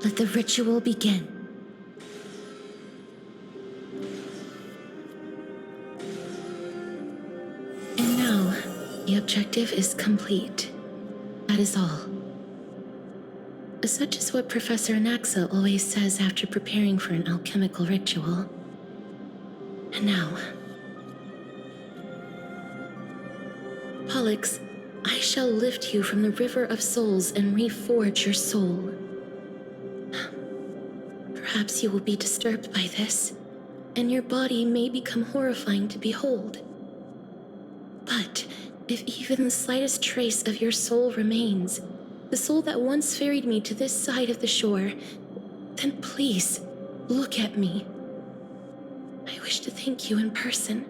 Let the ritual begin. And now, the objective is complete. That is all. Such is what Professor Anaxa always says after preparing for an alchemical ritual. And now... Pollux, I shall lift you from the river of souls and reforge your soul. Perhaps you will be disturbed by this, and your body may become horrifying to behold. But if even the slightest trace of your soul remains, the soul that once ferried me to this side of the shore, then please, look at me. I wish to thank you in person.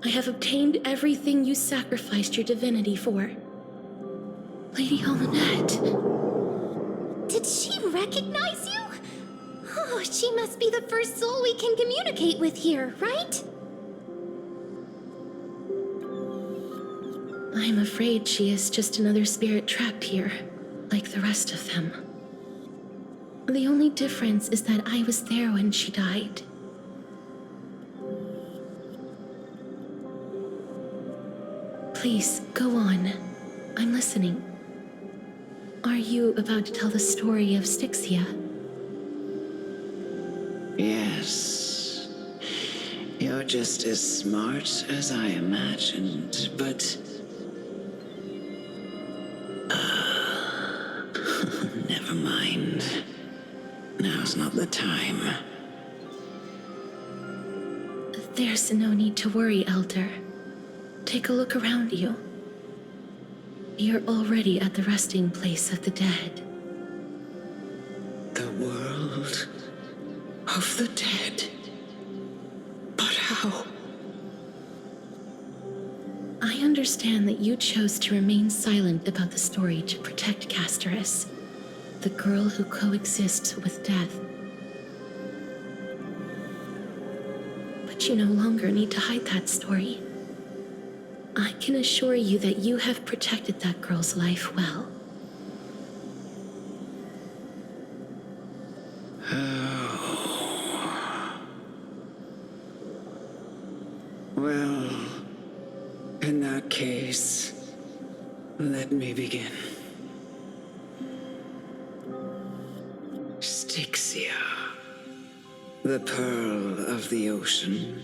I have obtained everything you sacrificed your divinity for. Lady Almanette. Did she recognize you? Oh, she must be the first soul we can communicate with here, right? I'm afraid she is just another spirit trapped here, like the rest of them. The only difference is that I was there when she died. Please, go on. I'm listening. Are you about to tell the story of Styxia? Yes. You're just as smart as I imagined, but... never mind. Now's not the time. There's no need to worry, Elder. Take a look around you. You're already at the resting place of the dead. The world of the dead? But how? I understand that you chose to remain silent about the story to protect Casterus, the girl who coexists with death. But you no longer need to hide that story. I can assure you that you have protected that girl's life well. Oh. Well, in that case, let me begin. Styxia, the pearl of the ocean,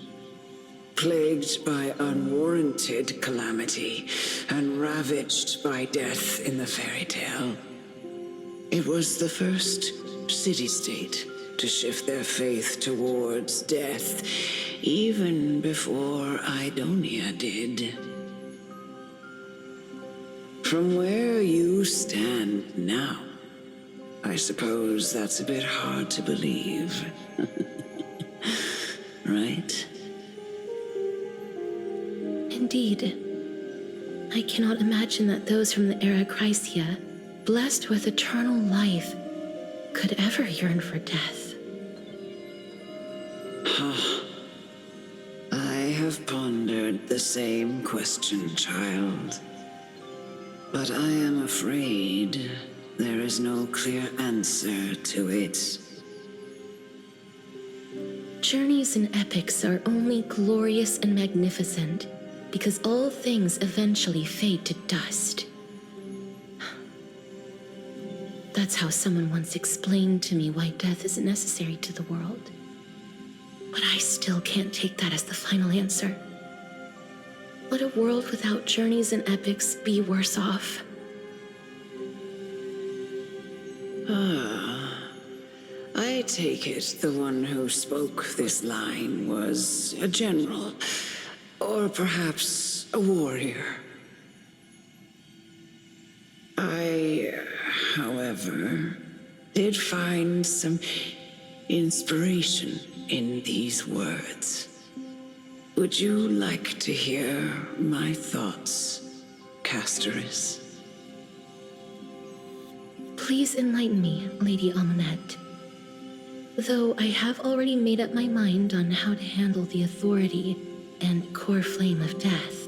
plagued by unwarranted calamity and ravaged by death in the fairy tale. It was the first city-state to shift their faith towards death, even before Idonia did. From where you stand now, I suppose that's a bit hard to believe. Right? Indeed. I cannot imagine that those from the Era Chrysia, blessed with eternal life, could ever yearn for death. I have pondered the same question, child. But I am afraid there is no clear answer to it. Journeys and epics are only glorious and magnificent because all things eventually fade to dust. That's how someone once explained to me why death is necessary to the world. But I still can't take that as the final answer. Let a world without journeys and epics be worse off. I take it the one who spoke this line was a general, or perhaps a warrior. I, however, did find some inspiration in these words. Would you like to hear my thoughts, Casterus? Please enlighten me, Lady Almanette. Though I have already made up my mind on how to handle the authority and core flame of death.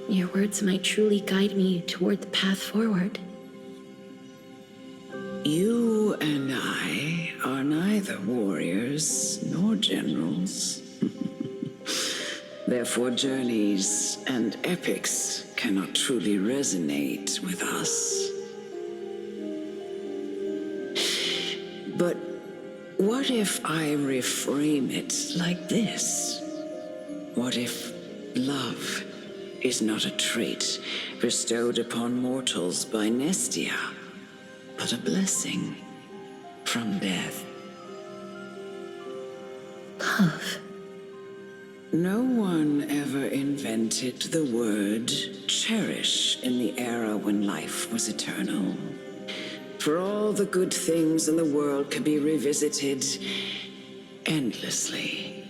Your words might truly guide me toward the path forward. You and I are neither warriors nor generals. Therefore, journeys and epics cannot truly resonate with us. But what if I reframe it like this? What if love is not a trait bestowed upon mortals by Nestia, but a blessing from death? Love. No one ever invented the word cherish in the era when life was eternal. For all the good things in the world could be revisited endlessly,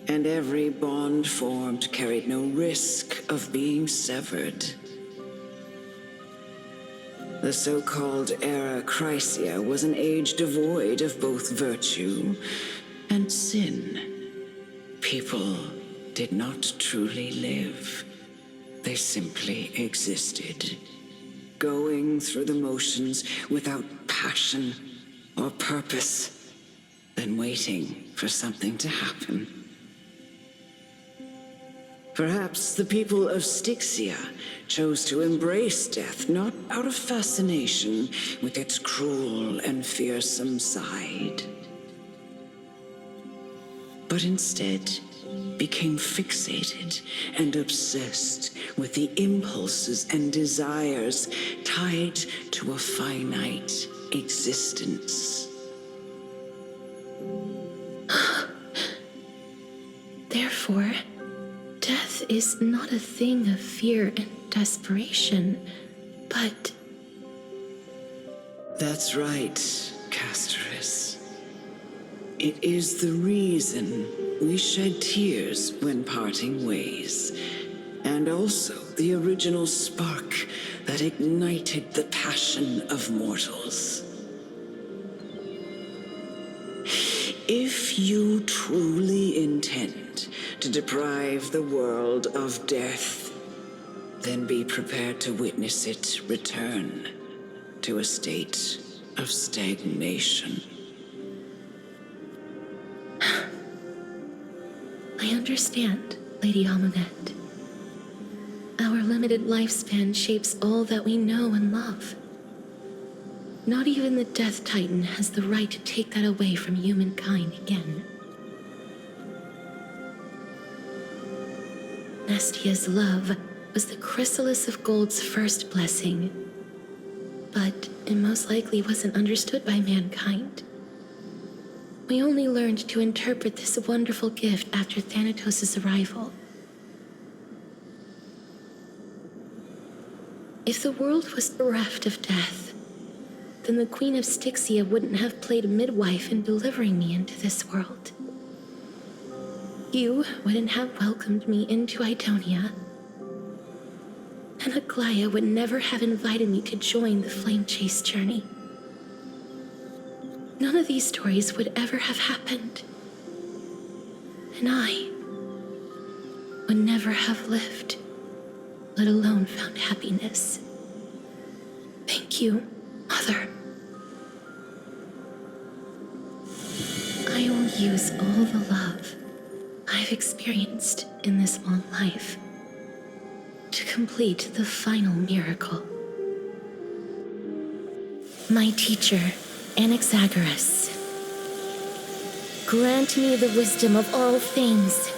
and every bond formed carried no risk of being severed. The so-called Era Chrysia was an age devoid of both virtue and sin. People did not truly live. They simply existed, going through the motions without passion or purpose, then waiting for something to happen. Perhaps the people of Styxia chose to embrace death not out of fascination with its cruel and fearsome side, but instead became fixated and obsessed with the impulses and desires tied to a finite existence. Therefore, death is not a thing of fear and desperation, but... That's right, Casterus. It is the reason we shed tears when parting ways, and also the original spark that ignited the passion of mortals. If you truly intend to deprive the world of death, then be prepared to witness it return to a state of stagnation. I understand, Lady Amunet. Our limited lifespan shapes all that we know and love. Not even the Death Titan has the right to take that away from humankind again. Nestia's love was the chrysalis of gold's first blessing, but it most likely wasn't understood by mankind. We only learned to interpret this wonderful gift after Thanatos' arrival. If the world was bereft of death, then the Queen of Styxia wouldn't have played a midwife in delivering me into this world. You wouldn't have welcomed me into Idonia, and Aglaia would never have invited me to join the Flame Chase journey. None of these stories would ever have happened. And I would never have lived, let alone found happiness. Thank you, Mother. I will use all the love I've experienced in this long life to complete the final miracle. My teacher, Anaxagoras, grant me the wisdom of all things.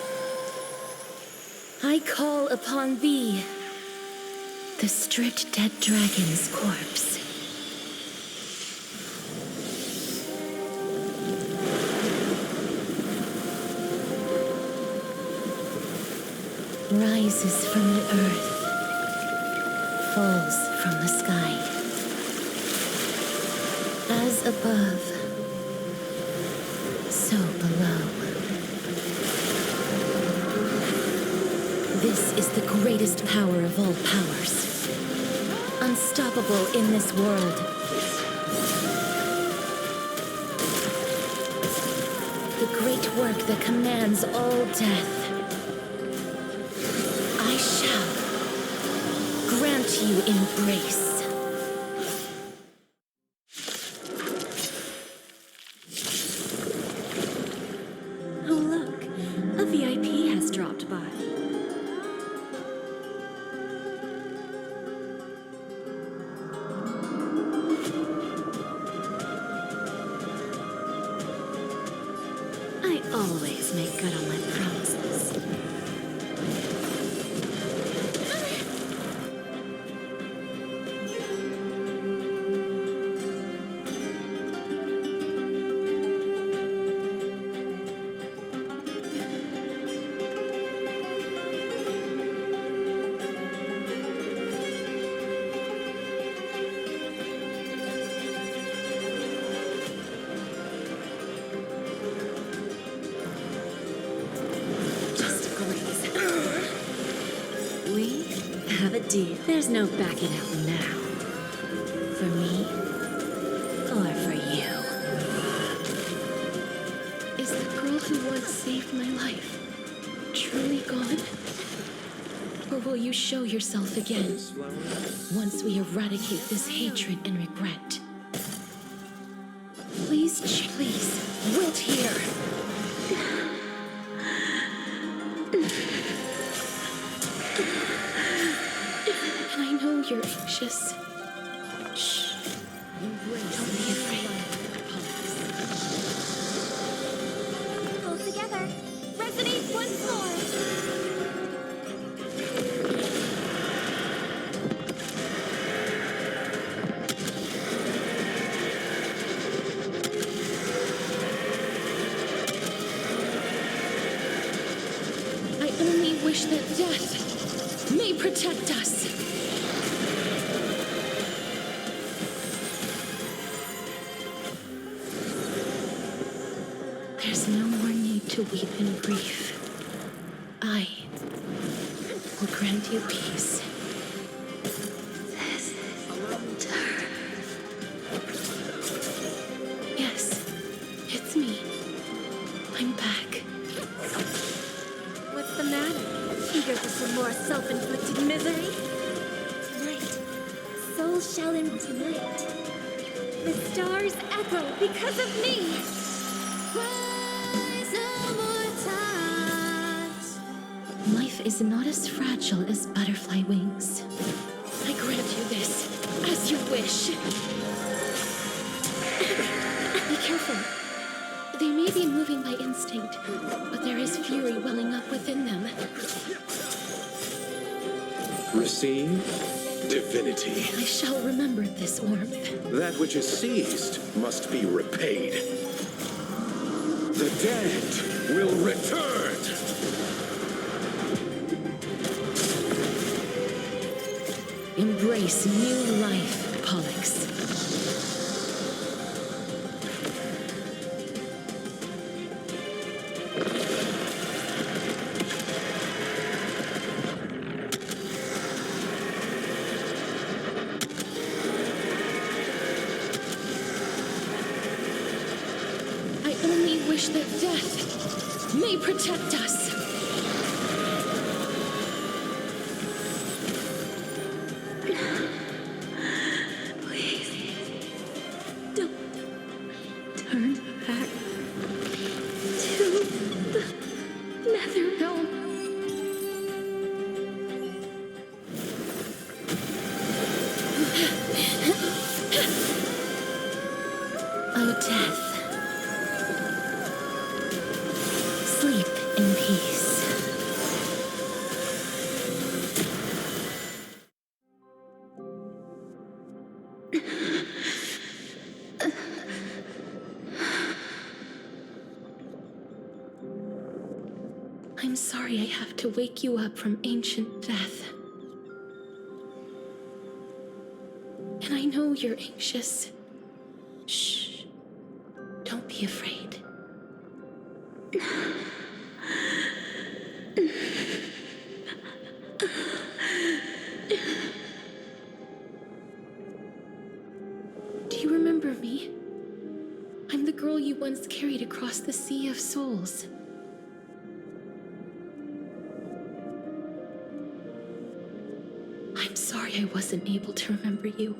I call upon thee, the stripped dead dragon's corpse. Rises from the earth, falls from the sky. As above, so below. This is the greatest power of all powers, unstoppable in this world. The great work that commands all death. I shall grant you embrace. have a deal. There's no backing out now. For me, or for you. Is the girl who once saved my life truly gone? Or will you show yourself again, once we eradicate this hatred and regret? Please, wilt here. And I know you're anxious. Shh. Don't be afraid. Pull together. Resonate once more. I only wish that death may protect us. There's no more need to weep in grief. I will grant you peace. Yes, it's me. I'm back. What's the matter? Eager for some more self-inflicted misery? Tonight, souls shall in tonight. The stars echo because of me. Rise no more times. Life is not as fragile as butterfly wings. I grant you this, as you wish. Be careful. They may be moving by instinct, but there is fury welling up within them. Receive divinity. I shall remember this warmth. That which is seized must be repaid. The dead will return. Embrace new life, Pollux. I only wish that death may protect us. Turn back to the nether realm. O death, sleep in peace. I'm sorry I have to wake you up from ancient death. And I know you're anxious. Shh. Don't be afraid. Do you remember me? I'm the girl you once carried across the Sea of Souls. I'm sorry I wasn't able to remember you,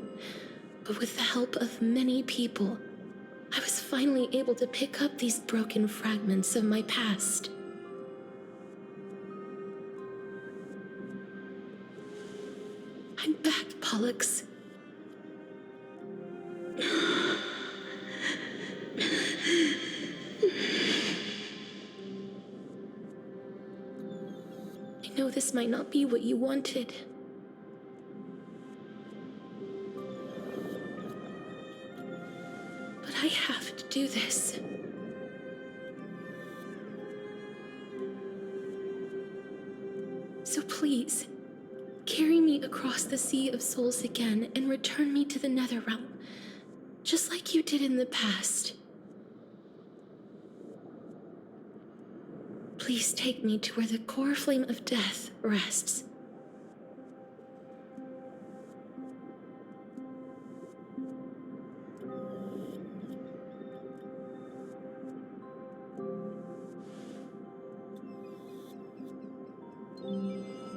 but with the help of many people, I was finally able to pick up these broken fragments of my past. I'm back, Pollux. I know this might not be what you wanted. But I have to do this. So please, carry me across the Sea of Souls again and return me to the Netherrealm, just like you did in the past. Please take me to where the core flame of death rests.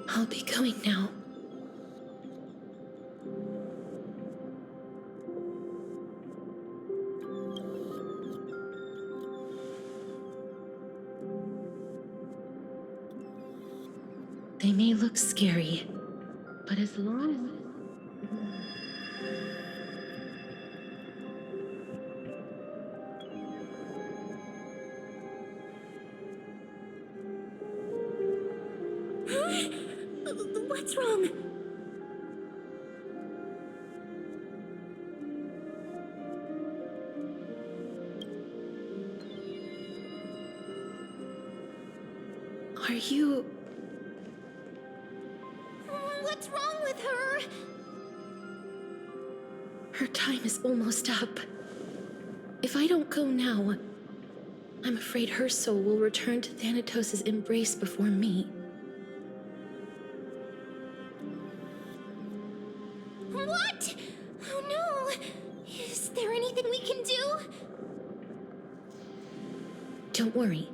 I'll be going now. They may look scary, but as long as... What's wrong? Are you... What's wrong with her? Her time is almost up. If I don't go now, I'm afraid her soul will return to Thanatos' embrace before me. What? Oh no! Is there anything we can do? Don't worry.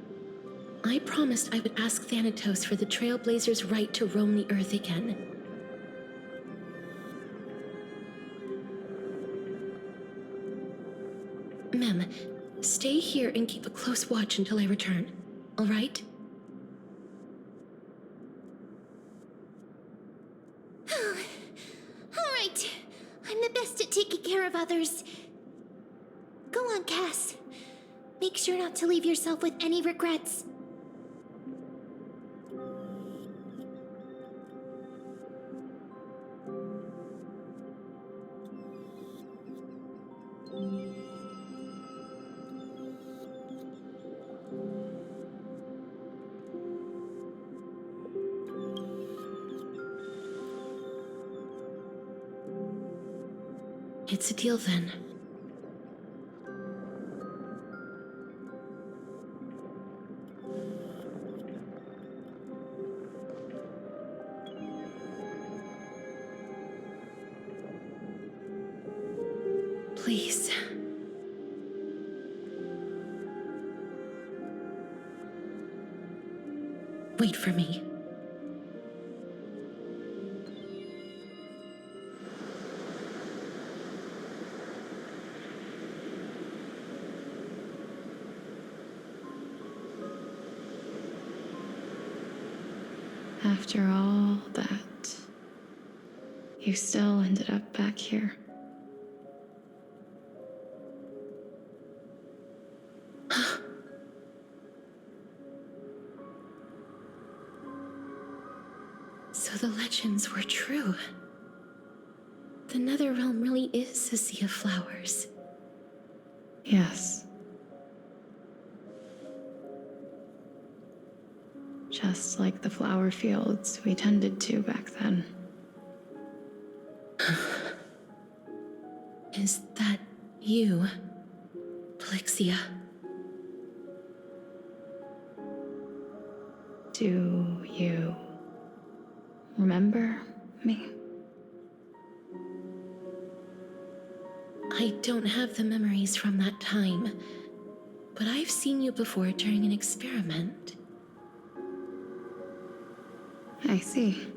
I promised I would ask Thanatos for the Trailblazers' right to roam the Earth again. Mem, stay here and keep a close watch until I return, all right? Alright. I'm the best at taking care of others. Go on, Cass. Make sure not to leave yourself with any regrets. It's a deal then. Please. Wait for me. After all that, you still ended up back here. So the legends were true. The Netherrealm really is a sea of flowers. Yes. Just like the flower fields we tended to back then. Is that you, Plixia? Do you remember me? I don't have the memories from that time, but I've seen you before during an experiment. I see.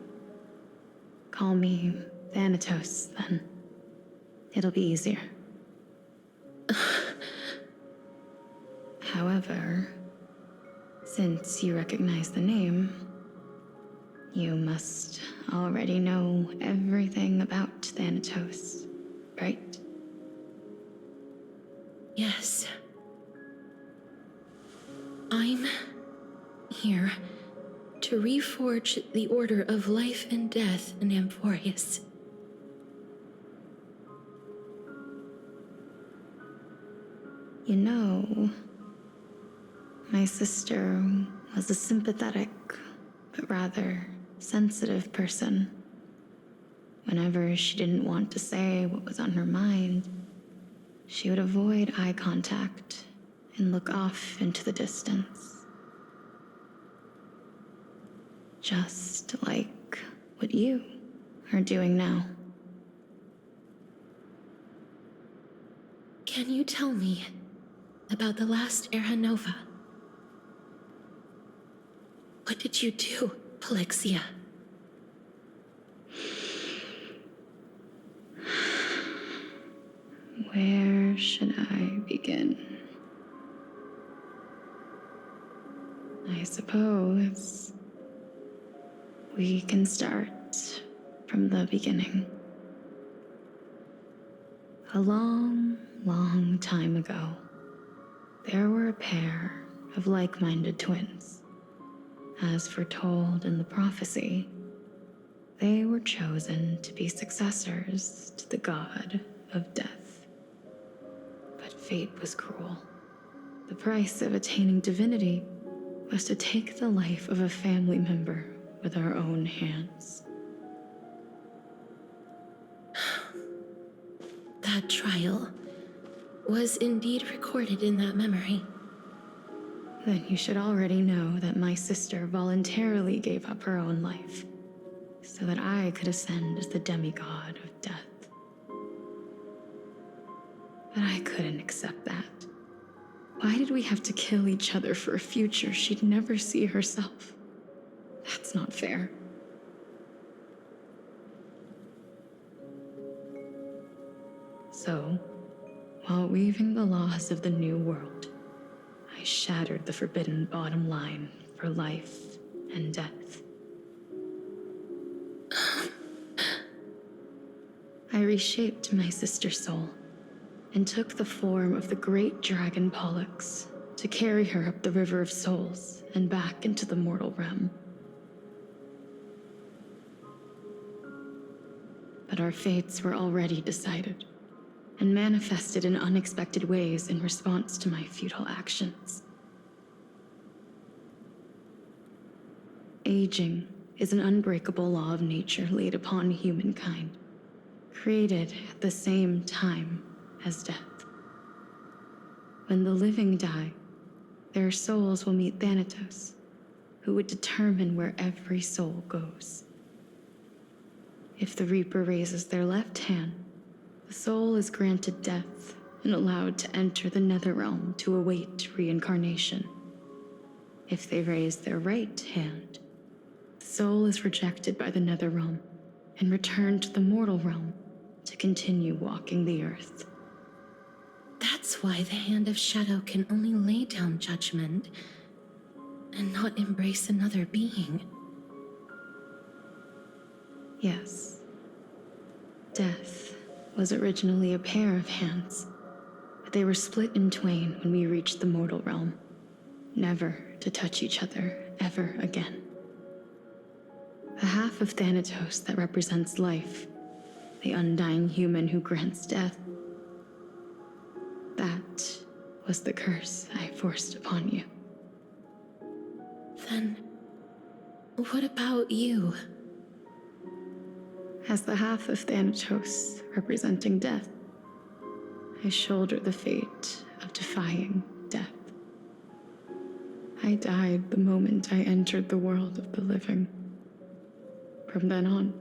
Call me Thanatos, then. It'll be easier. However, since you recognize the name, you must already know everything about Thanatos, right? Yes. I'm here to reforge the order of life and death in Amphorius. You know, my sister was a sympathetic, but rather sensitive person. Whenever she didn't want to say what was on her mind, she would avoid eye contact and look off into the distance. Just like what you are doing now. Can you tell me about the last Era Nova? What did you do Polixia. Where should I begin? I suppose we can start from the beginning. A long, long time ago, there were a pair of like-minded twins. As foretold in the prophecy, they were chosen to be successors to the god of death. But fate was cruel. The price of attaining divinity was to take the life of a family member with our own hands. That trial was indeed recorded in that memory. Then you should already know that my sister voluntarily gave up her own life so that I could ascend as the demigod of death. But I couldn't accept that. Why did we have to kill each other for a future she'd never see herself? That's not fair. So, while weaving the laws of the new world, I shattered the forbidden bottom line for life and death. I reshaped my sister's soul and took the form of the great dragon Pollux to carry her up the River of Souls and back into the mortal realm. But our fates were already decided and manifested in unexpected ways in response to my futile actions. Aging is an unbreakable law of nature laid upon humankind, created at the same time as death. When the living die, their souls will meet Thanatos, who would determine where every soul goes. If the Reaper raises their left hand, the soul is granted death and allowed to enter the Netherrealm to await reincarnation. If they raise their right hand, the soul is rejected by the Netherrealm and returned to the mortal realm to continue walking the earth. That's why the Hand of Shadow can only lay down judgment and not embrace another being. Yes. Death was originally a pair of hands, but they were split in twain when we reached the mortal realm, never to touch each other ever again. The half of Thanatos that represents life, the undying human who grants death, that was the curse I forced upon you. Then, what about you? As the half of Thanatos representing death, I shoulder the fate of defying death. I died the moment I entered the world of the living. From then on,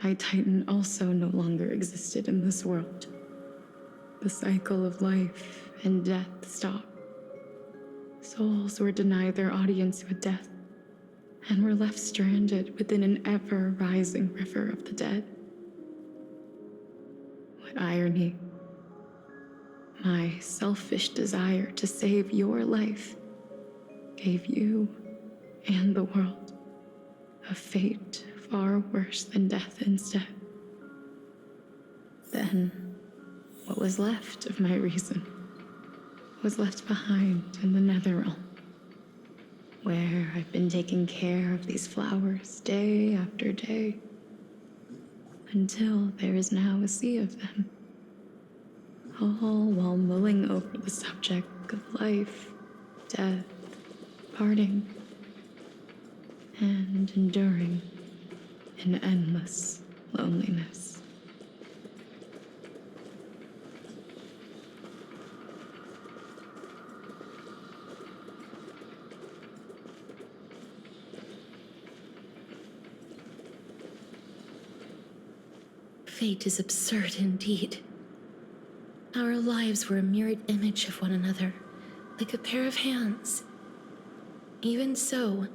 my Titan also no longer existed in this world. The cycle of life and death stopped. Souls were denied their audience with death and were left stranded within an ever-rising river of the dead. What irony. My selfish desire to save your life gave you and the world a fate far worse than death instead. Then, what was left of my reason was left behind in the Netherrealm, where I've been taking care of these flowers day after day, until there is now a sea of them, all while mulling over the subject of life, death, parting, and enduring in endless loneliness. Fate is absurd indeed. Our lives were a mirrored image of one another, like a pair of hands. Even so,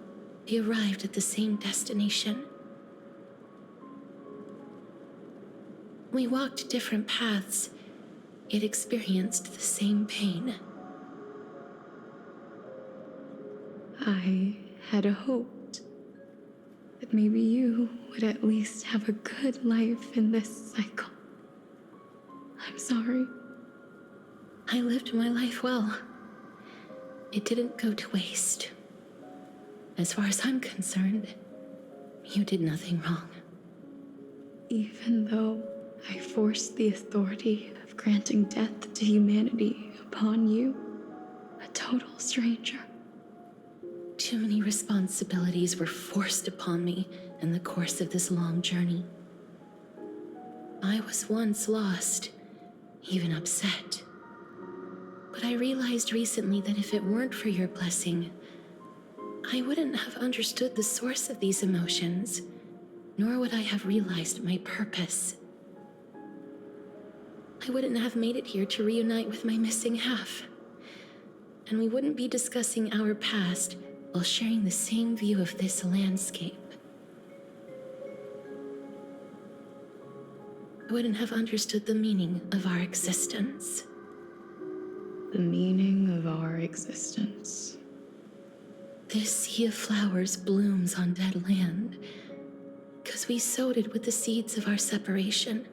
we arrived at the same destination. We walked different paths, yet experienced the same pain. I had hoped that maybe you would at least have a good life in this cycle. I'm sorry. I lived my life well. It didn't go to waste. As far as I'm concerned, you did nothing wrong. Even though I forced the authority of granting death to humanity upon you, a total stranger. Too many responsibilities were forced upon me in the course of this long journey. I was once lost, even upset. But I realized recently that if it weren't for your blessing, I wouldn't have understood the source of these emotions, nor would I have realized my purpose. I wouldn't have made it here to reunite with my missing half. And we wouldn't be discussing our past while sharing the same view of this landscape. I wouldn't have understood the meaning of our existence. The meaning of our existence. This sea of flowers blooms on dead land because we sowed it with the seeds of our separation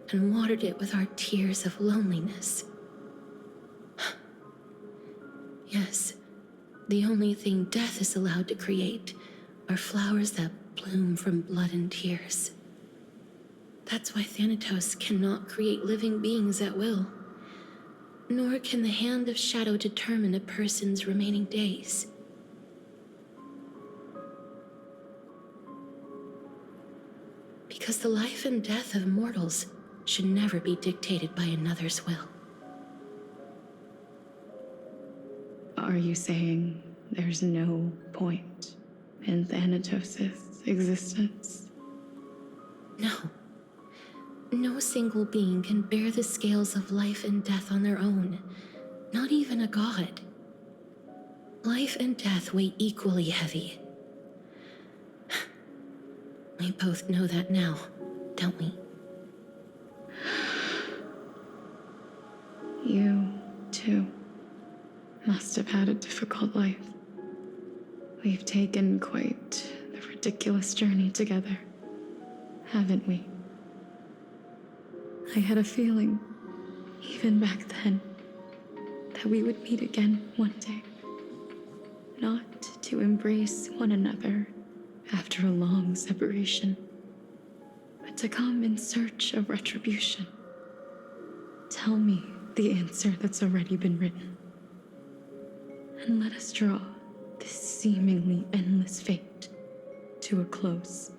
and watered it with our tears of loneliness. Yes, the only thing death is allowed to create are flowers that bloom from blood and tears. That's why Thanatos cannot create living beings at will, nor can the hand of shadow determine a person's remaining days. Because the life and death of mortals should never be dictated by another's will. Are you saying there's no point in Thanatos' existence? No. No single being can bear the scales of life and death on their own, not even a god. Life and death weigh equally heavy. We both know that now, don't we? You, too, must have had a difficult life. We've taken quite the ridiculous journey together, haven't we? I had a feeling, even back then, that we would meet again one day. Not to embrace one another after a long separation, but to come in search of retribution. Tell me the answer that's already been written, and let us draw this seemingly endless fate to a close.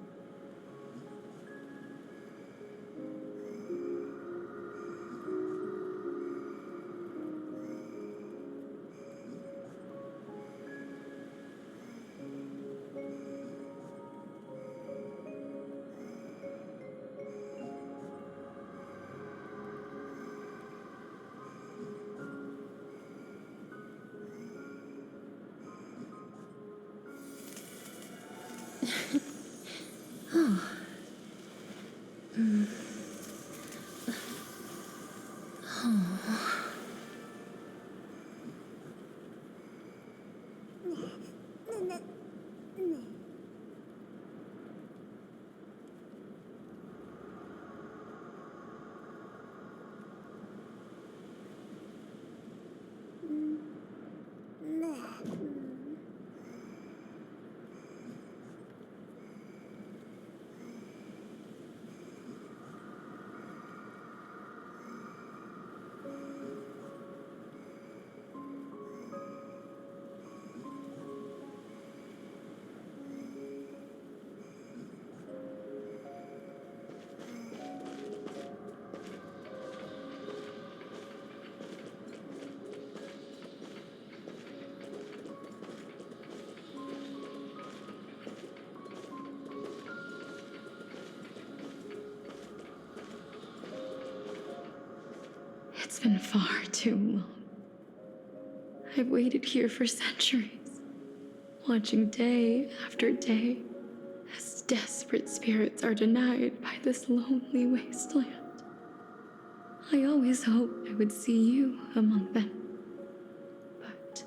It's been far too long. I've waited here for centuries, watching day after day as desperate spirits are denied by this lonely wasteland. I always hoped I would see you among them, but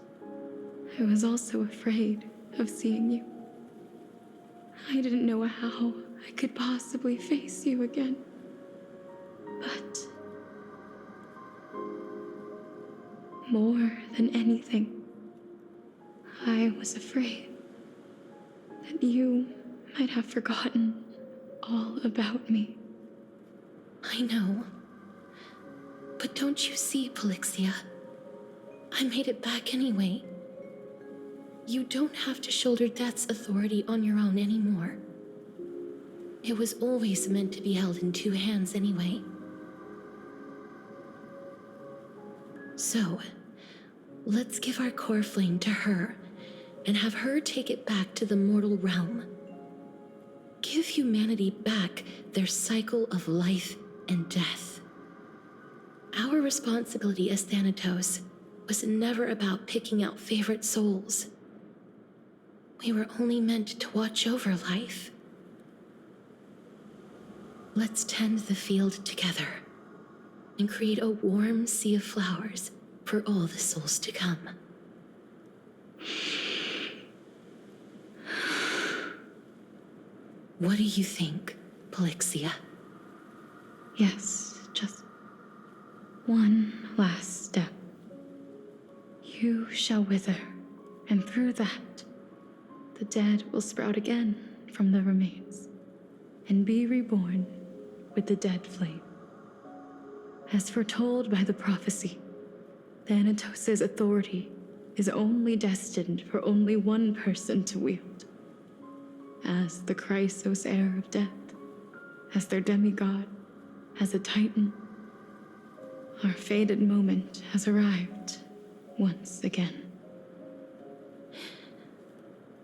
I was also afraid of seeing you. I didn't know how I could possibly face you again, but more than anything, I was afraid that you might have forgotten all about me. I know. But don't you see, Polixia? I made it back anyway. You don't have to shoulder death's authority on your own anymore. It was always meant to be held in two hands anyway. So, let's give our core flame to her and have her take it back to the mortal realm. Give humanity back their cycle of life and death. Our responsibility as Thanatos was never about picking out favorite souls. We were only meant to watch over life. Let's tend the field together and create a warm sea of flowers for all the souls to come. What do you think, Polixia? Yes, just one last step. You shall wither, and through that, the dead will sprout again from the remains, and be reborn with the dead flame. As foretold by the prophecy, Thanatos' authority is only destined for only one person to wield. As the Chrysos heir of death, as their demigod, as a titan, our fated moment has arrived once again.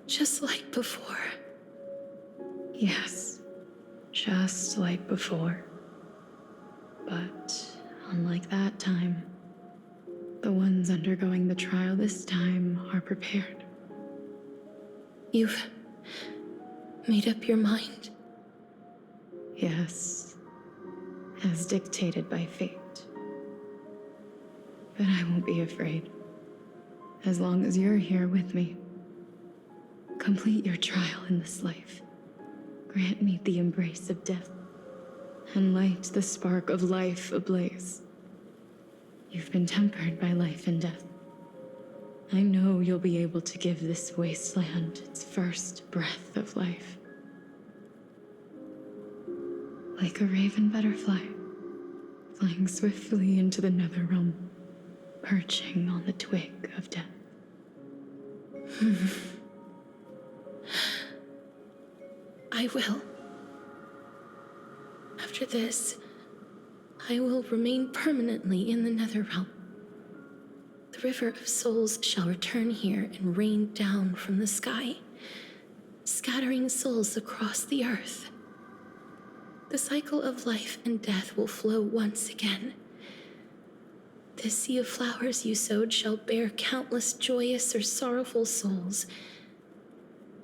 Just like before. Yes, just like before. But unlike that time, the ones undergoing the trial this time are prepared. You've made up your mind? Yes, as dictated by fate. But I won't be afraid, as long as you're here with me. Complete your trial in this life. Grant me the embrace of death, and light the spark of life ablaze. You've been tempered by life and death. I know you'll be able to give this wasteland its first breath of life. Like a raven butterfly, flying swiftly into the nether realm, perching on the twig of death. I will. After this, I will remain permanently in the Netherrealm. The river of souls shall return here and rain down from the sky, scattering souls across the earth. The cycle of life and death will flow once again. This sea of flowers you sowed shall bear countless joyous or sorrowful souls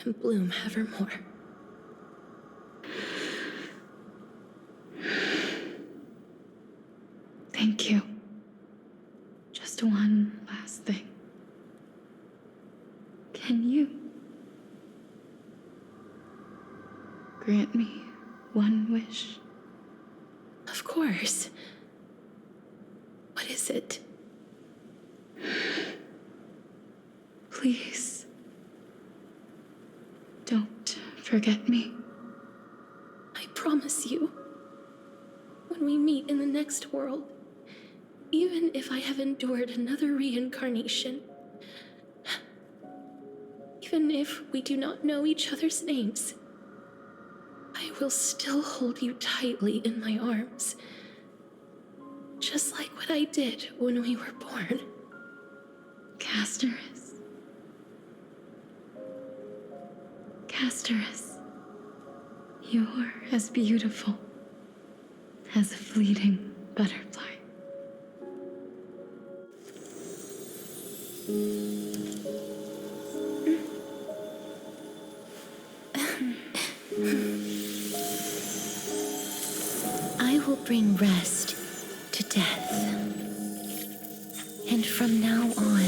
and bloom evermore. Thank you. Just one last thing. Can you grant me one wish? Of course. What is it? Please, don't forget me. I promise you, when we meet in the next world, even if I have endured another reincarnation, even if we do not know each other's names, I will still hold you tightly in my arms, just like what I did when we were born. Casterus. Casterus. You're as beautiful as a fleeting butterfly. will bring rest to death. And from now on,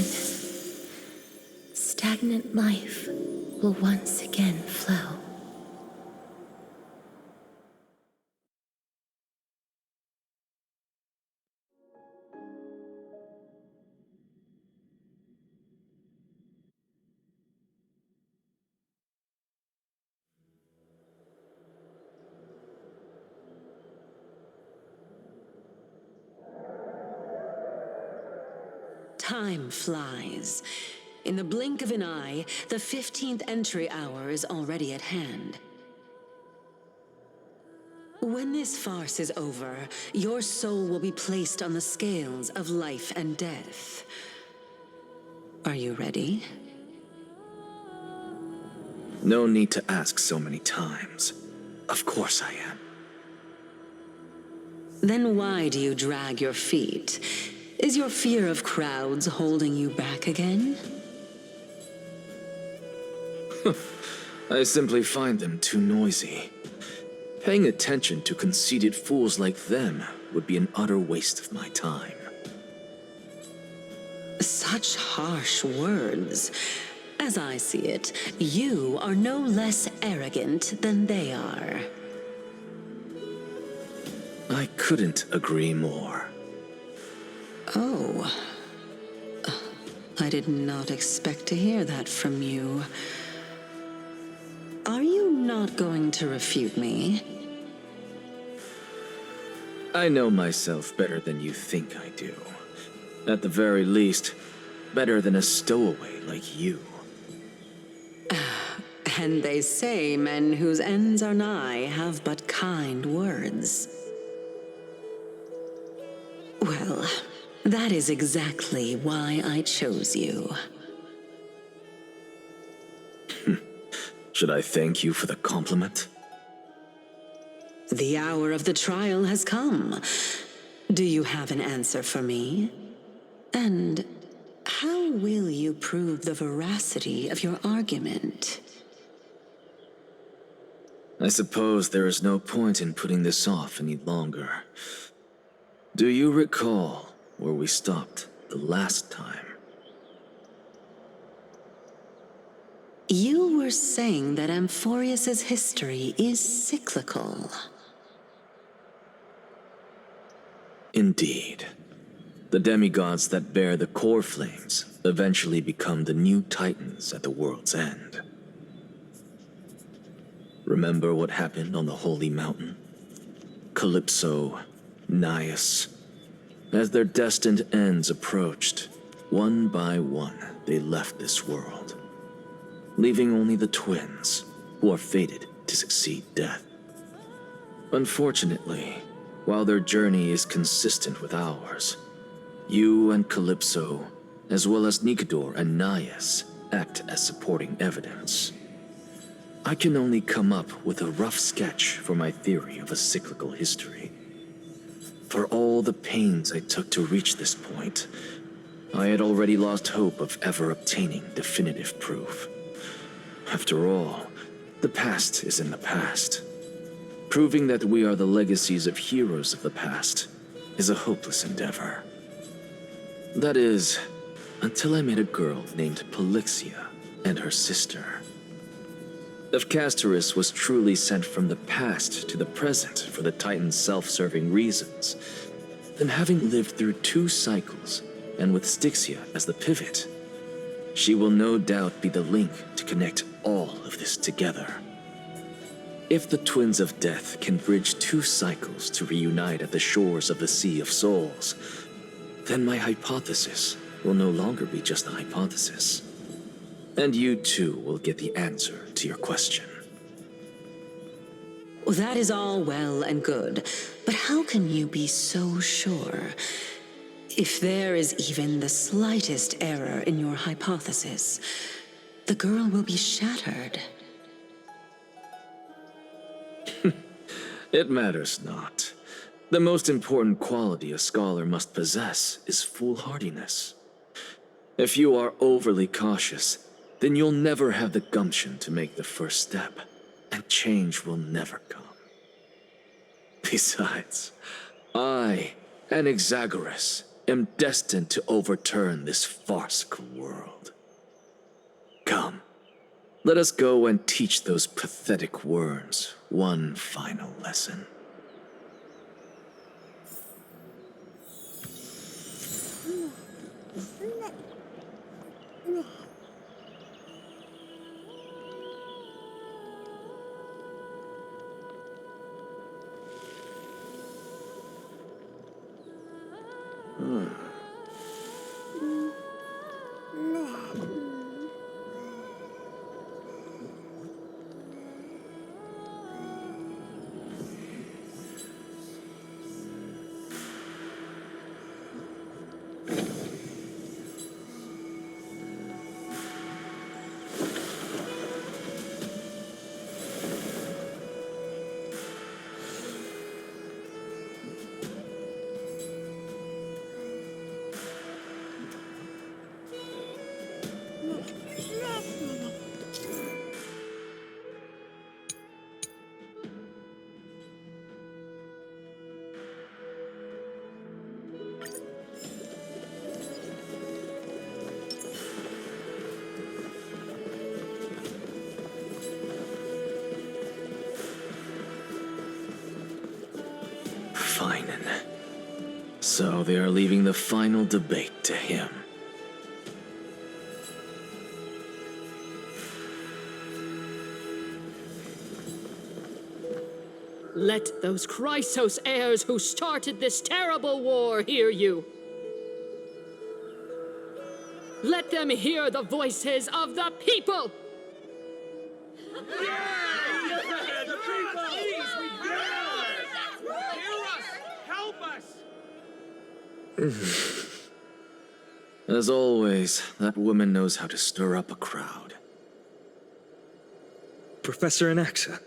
stagnant life will once again flow. Time flies. In the blink of an eye, the 15th entry hour is already at hand. When this farce is over, your soul will be placed on the scales of life and death. Are you ready? No need to ask so many times. Of course I am. Then why do you drag your feet? Is your fear of crowds holding you back again? I simply find them too noisy. Paying attention to conceited fools like them would be an utter waste of my time. Such harsh words. As I see it, you are no less arrogant than they are. I couldn't agree more. Oh. I did not expect to hear that from you. Are you not going to refute me? I know myself better than you think I do. At the very least, better than a stowaway like you. And they say men whose ends are nigh have but kind words. Well, that is exactly why I chose you. Should I thank you for the compliment? The hour of the trial has come. Do you have an answer for me? And how will you prove the veracity of your argument? I suppose there is no point in putting this off any longer. Do you recall where we stopped the last time? You were saying that Amphorius's history is cyclical. Indeed. The demigods that bear the core flames eventually become the new titans at the world's end. Remember what happened on the Holy Mountain? Calypso, Naias. As their destined ends approached, one by one they left this world, leaving only the twins, who are fated to succeed death. Unfortunately, while their journey is consistent with ours, you and Calypso, as well as Nicodor and Naias, act as supporting evidence. I can only come up with a rough sketch for my theory of a cyclical history. For all the pains I took to reach this point, I had already lost hope of ever obtaining definitive proof. After all, the past is in the past. Proving that we are the legacies of heroes of the past is a hopeless endeavor. That is, until I met a girl named Polixia and her sister. If Castorus was truly sent from the past to the present for the Titan's self-serving reasons, then having lived through 2 cycles, and with Styxia as the pivot, she will no doubt be the link to connect all of this together. If the Twins of Death can bridge 2 cycles to reunite at the shores of the Sea of Souls, then my hypothesis will no longer be just a hypothesis. And you too will get the answer to your question. Well, that is all well and good, but how can you be so sure? If there is even the slightest error in your hypothesis, the girl will be shattered. It matters not. The most important quality a scholar must possess is foolhardiness. If you are overly cautious, then you'll never have the gumption to make the first step, and change will never come. Besides, I, Anaxagoras, am destined to overturn this farcical world. Come, let us go and teach those pathetic worms one final lesson. Finen. So they are leaving the final debate to him. Let those Chrysos heirs who started this terrible war hear you. Let them hear the voices of the people! As always, that woman knows how to stir up a crowd. Professor Anaxa,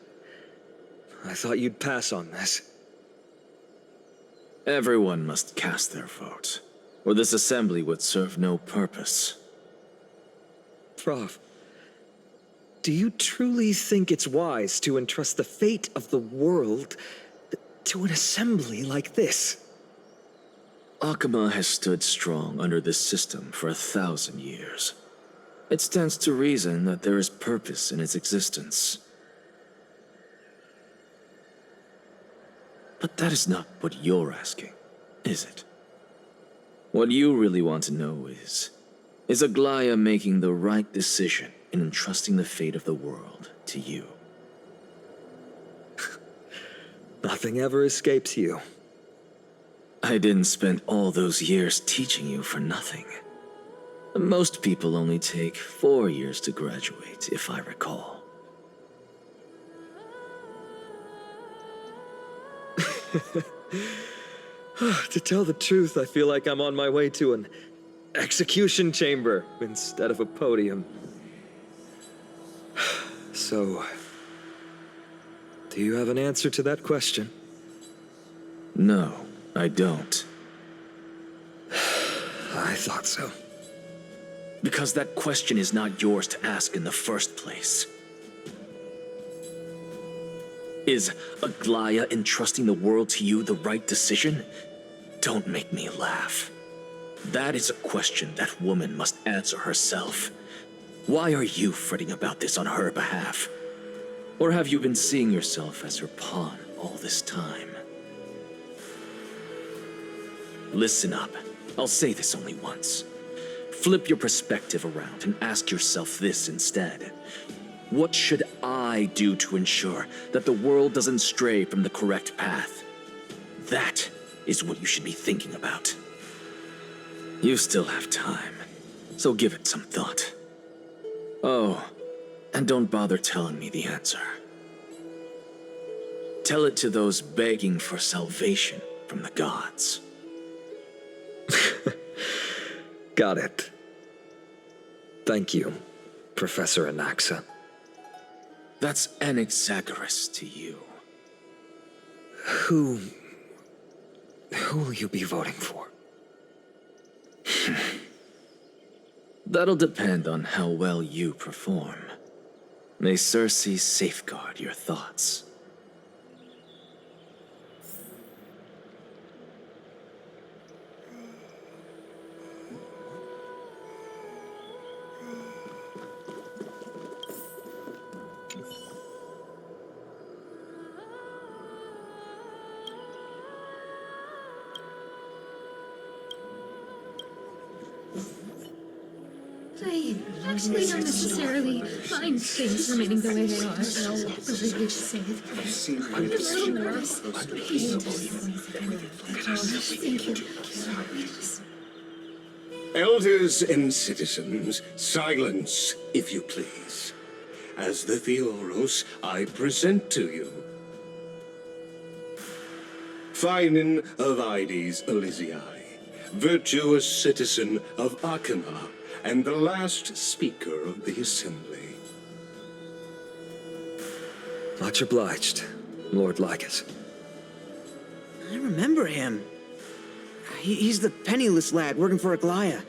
I thought you'd pass on this. Everyone must cast their vote, or this assembly would serve no purpose. Prof, do you truly think it's wise to entrust the fate of the world to an assembly like this? Akama has stood strong under this system for 1,000 years. It stands to reason that there is purpose in its existence. But that is not what you're asking, is it? What you really want to know is Aglaya making the right decision in entrusting the fate of the world to you? Nothing ever escapes you. I didn't spend all those years teaching you for nothing. Most people only take 4 years to graduate, if I recall. To tell the truth, I feel like I'm on my way to an execution chamber instead of a podium. So, do you have an answer to that question? No, I don't. I thought so. Because that question is not yours to ask in the first place. Is Aglaya entrusting the world to you the right decision? Don't make me laugh. That is a question that woman must answer herself. Why are you fretting about this on her behalf? Or have you been seeing yourself as her pawn all this time? Listen up. I'll say this only once. Flip your perspective around and ask yourself this instead. What should I do to ensure that the world doesn't stray from the correct path? That is what you should be thinking about. You still have time, so give it some thought. Oh, and don't bother telling me the answer. Tell it to those begging for salvation from the gods. Got it. Thank you, Professor Anaxa. That's Anaxagoras to you. Who will you be voting for? That'll depend on how well you perform. May Circe safeguard your thoughts. I actually don't necessarily mind things remaining the way they are. Religious faith. I'm a little nervous. Thank you. Elders and citizens, silence, if you please. As the Theoros, I present to you Finan of Ides Elysiae, virtuous citizen of Akima, and the last speaker of the assembly. Much obliged, Lord Lycus. I remember him. He's the penniless lad working for Aglaya.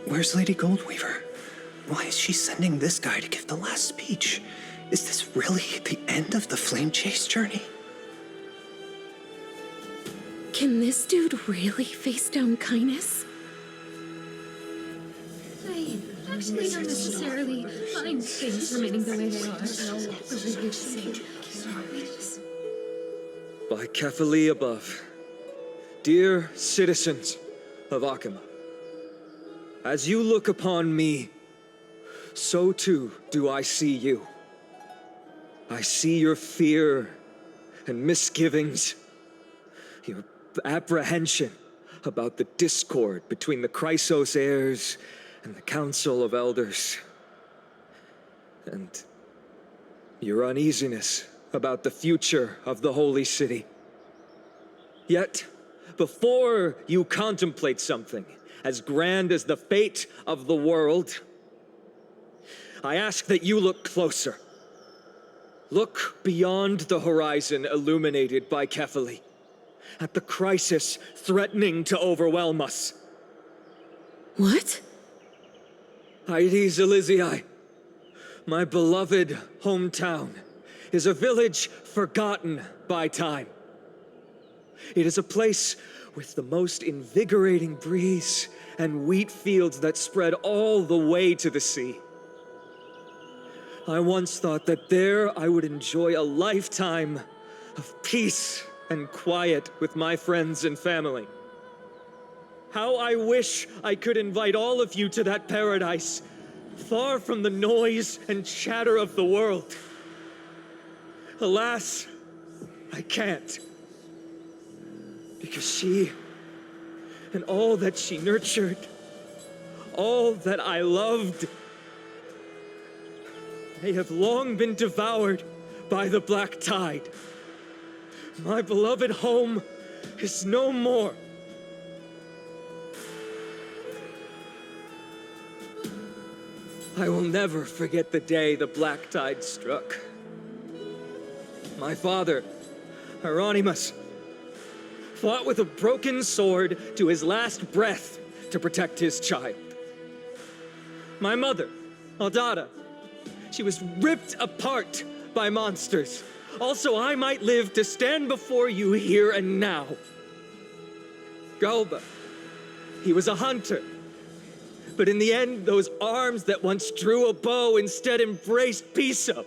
Where's Lady Goldweaver? Why is she sending this guy to give the last speech? Is this really the end of the Flame Chase journey? Can this dude really face down kindness? I actually don't necessarily mind things remaining the way they are. Religious faith. By Kefali above, dear citizens of Akima, as you look upon me, so too do I see you. I see your fear and misgivings, your apprehension about the discord between the Chrysos heirs and the Council of Elders, and your uneasiness about the future of the Holy City. Yet, before you contemplate something as grand as the fate of the world, I ask that you look closer. Look beyond the horizon illuminated by Kefali, at the crisis threatening to overwhelm us. What? Ides Elysiae, my beloved hometown, is a village forgotten by time. It is a place with the most invigorating breeze and wheat fields that spread all the way to the sea. I once thought that there I would enjoy a lifetime of peace and quiet with my friends and family. How I wish I could invite all of you to that paradise, far from the noise and chatter of the world. Alas, I can't. Because she, and all that she nurtured, all that I loved, they have long been devoured by the black tide. My beloved home is no more. I will never forget the day the black tide struck. My father, Hieronymus, fought with a broken sword to his last breath to protect his child. My mother, Aldada, she was ripped apart by monsters. Also, I might live to stand before you here and now. Galba, he was a hunter. But in the end, those arms that once drew a bow instead embraced Piso,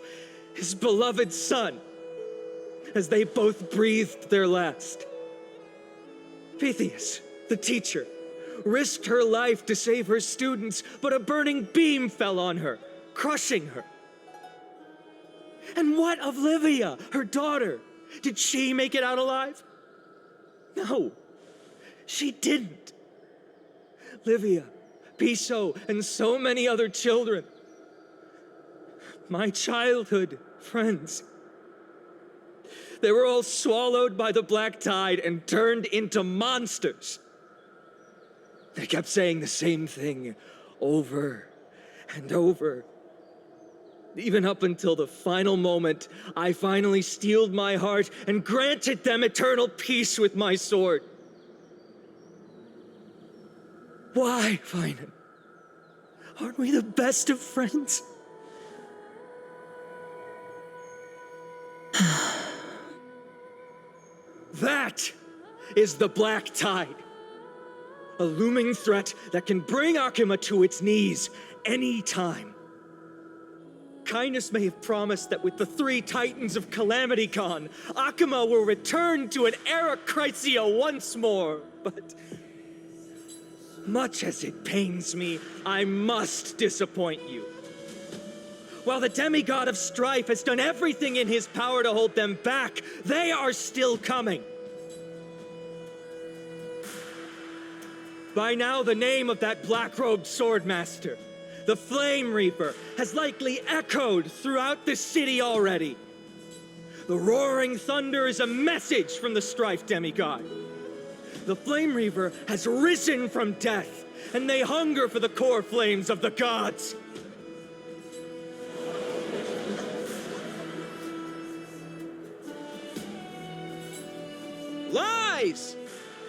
his beloved son, as they both breathed their last. Pythias, the teacher, risked her life to save her students, but a burning beam fell on her, crushing her. And what of Livia, her daughter? Did she make it out alive? No, she didn't. Livia, Piso, and so many other children, my childhood friends, they were all swallowed by the black tide and turned into monsters. They kept saying the same thing over and over. Even up until the final moment, I finally steeled my heart and granted them eternal peace with my sword. Why, Finan? Aren't we the best of friends? That is the black tide. A looming threat that can bring Akima to its knees any time. Kindness may have promised that with the 3 titans of Calamity Con, Akima will return to an era Chrysia once more, but Much as it pains me, I must disappoint you. While the demigod of strife has done everything in his power to hold them back, they are still coming. By now, the name of that black-robed swordmaster, the Flame Reaper, has likely echoed throughout the city already. The roaring thunder is a message from the strife demigod. The Flame Reaper has risen from death, and they hunger for the core flames of the gods. Lies!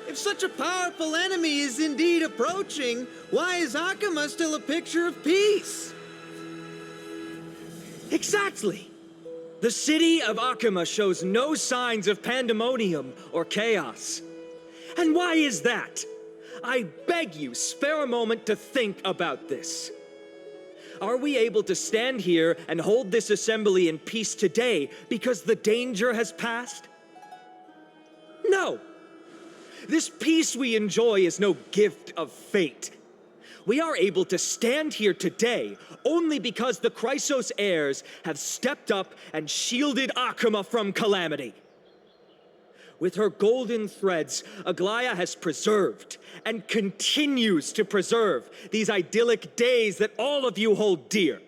If such a powerful enemy is indeed approaching, why is Akama still a picture of peace? Exactly! The city of Akama shows no signs of pandemonium or chaos. And why is that? I beg you, spare a moment to think about this. Are we able to stand here and hold this assembly in peace today because the danger has passed? No! This peace we enjoy is no gift of fate. We are able to stand here today only because the Chrysos heirs have stepped up and shielded Akama from calamity. With her golden threads, Aglaya has preserved and continues to preserve these idyllic days that all of you hold dear.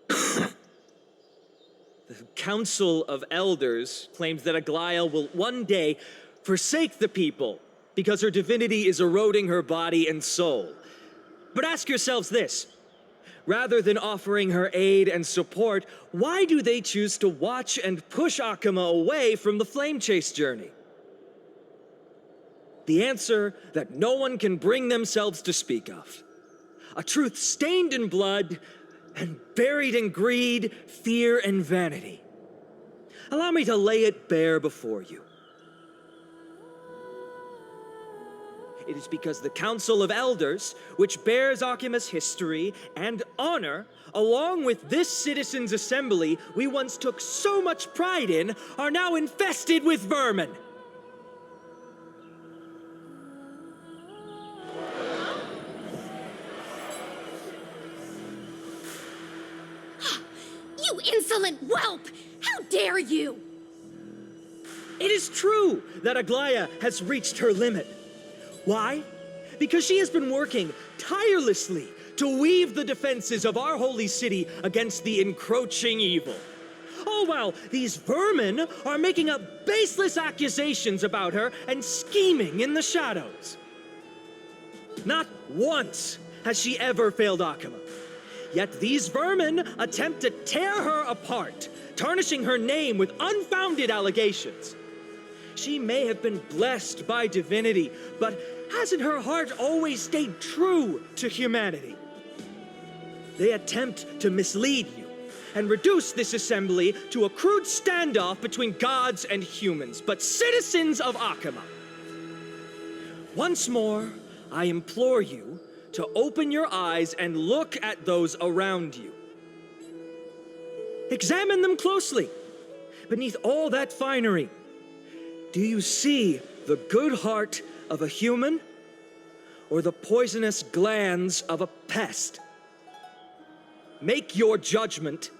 The Council of Elders claims that Aglaya will one day forsake the people because her divinity is eroding her body and soul. But ask yourselves this. Rather than offering her aid and support, why do they choose to watch and push Akama away from the Flame Chase journey? The answer that no one can bring themselves to speak of. A truth stained in blood and buried in greed, fear, and vanity. Allow me to lay it bare before you. It is because the Council of Elders, which bears Akama's history and honor, along with this citizens' assembly we once took so much pride in, are now infested with vermin. You insolent whelp! How dare you! It is true that Aglaya has reached her limit. Why? Because she has been working tirelessly to weave the defenses of our holy city against the encroaching evil. All while these vermin are making up baseless accusations about her and scheming in the shadows. Not once has she ever failed Akama. Yet these vermin attempt to tear her apart, tarnishing her name with unfounded allegations. She may have been blessed by divinity, but hasn't her heart always stayed true to humanity? They attempt to mislead you and reduce this assembly to a crude standoff between gods and humans, but citizens of Akama. Once more, I implore you to open your eyes and look at those around you. Examine them closely. Beneath all that finery, do you see the good heart of a human or the poisonous glands of a pest? Make your judgment,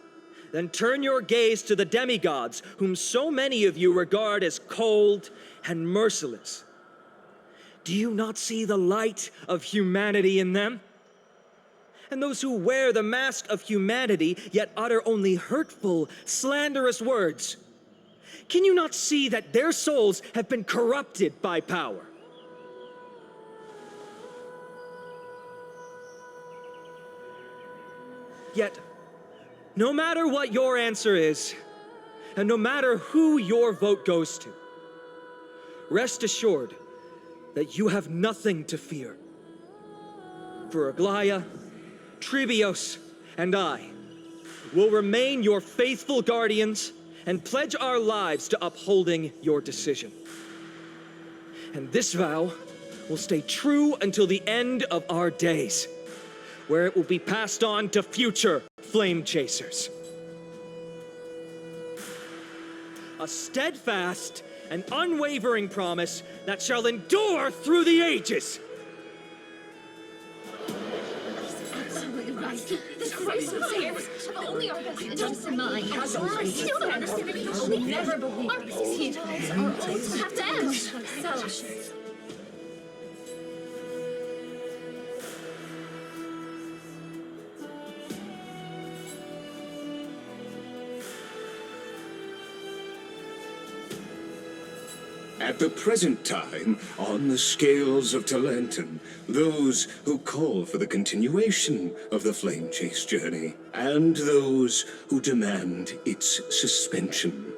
then turn your gaze to the demigods, whom so many of you regard as cold and merciless. Do you not see the light of humanity in them? And those who wear the mask of humanity yet utter only hurtful, slanderous words. Can you not see that their souls have been corrupted by power? Yet, no matter what your answer is, and no matter who your vote goes to, rest assured that you have nothing to fear. For Aglaya, Tribios, and I will remain your faithful guardians and pledge our lives to upholding your decision. And this vow will stay true until the end of our days, where it will be passed on to future flame chasers. A steadfast an unwavering promise that shall endure through the ages. Absolutely right. The Christos heirs have only our best interests in mind. I still don't understand it. You only never believe our succeed. Our oaths have to end. So. At the present time, on the scales of Talenton, those who call for the continuation of the Flame Chase journey, and those who demand its suspension.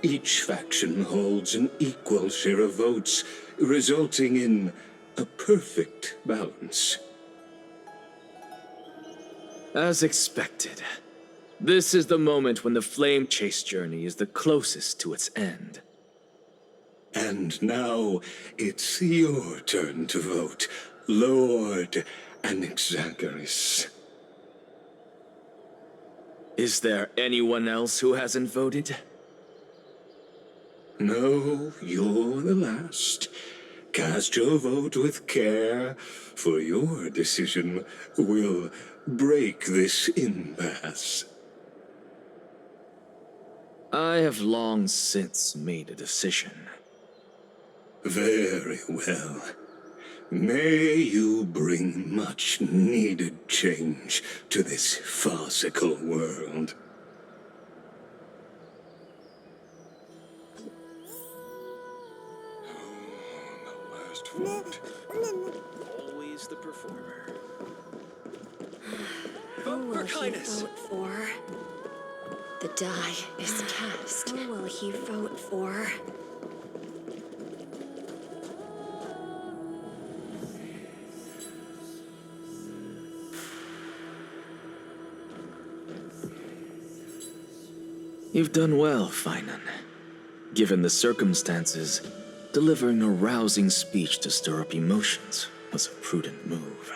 Each faction holds an equal share of votes, resulting in a perfect balance. As expected. This is the moment when the Flame Chase journey is the closest to its end. And now, it's your turn to vote, Lord Anaxagoras. Is there anyone else who hasn't voted? No, you're the last. Cast your vote with care, for your decision will break this impasse. I have long since made a decision. Very well. May you bring much needed change to this farcical world. The last vote. Always the performer. Who will he Kindness. vote for? The die is cast. Who will he vote for? You've done well, Finan. Given the circumstances, delivering a rousing speech to stir up emotions was a prudent move.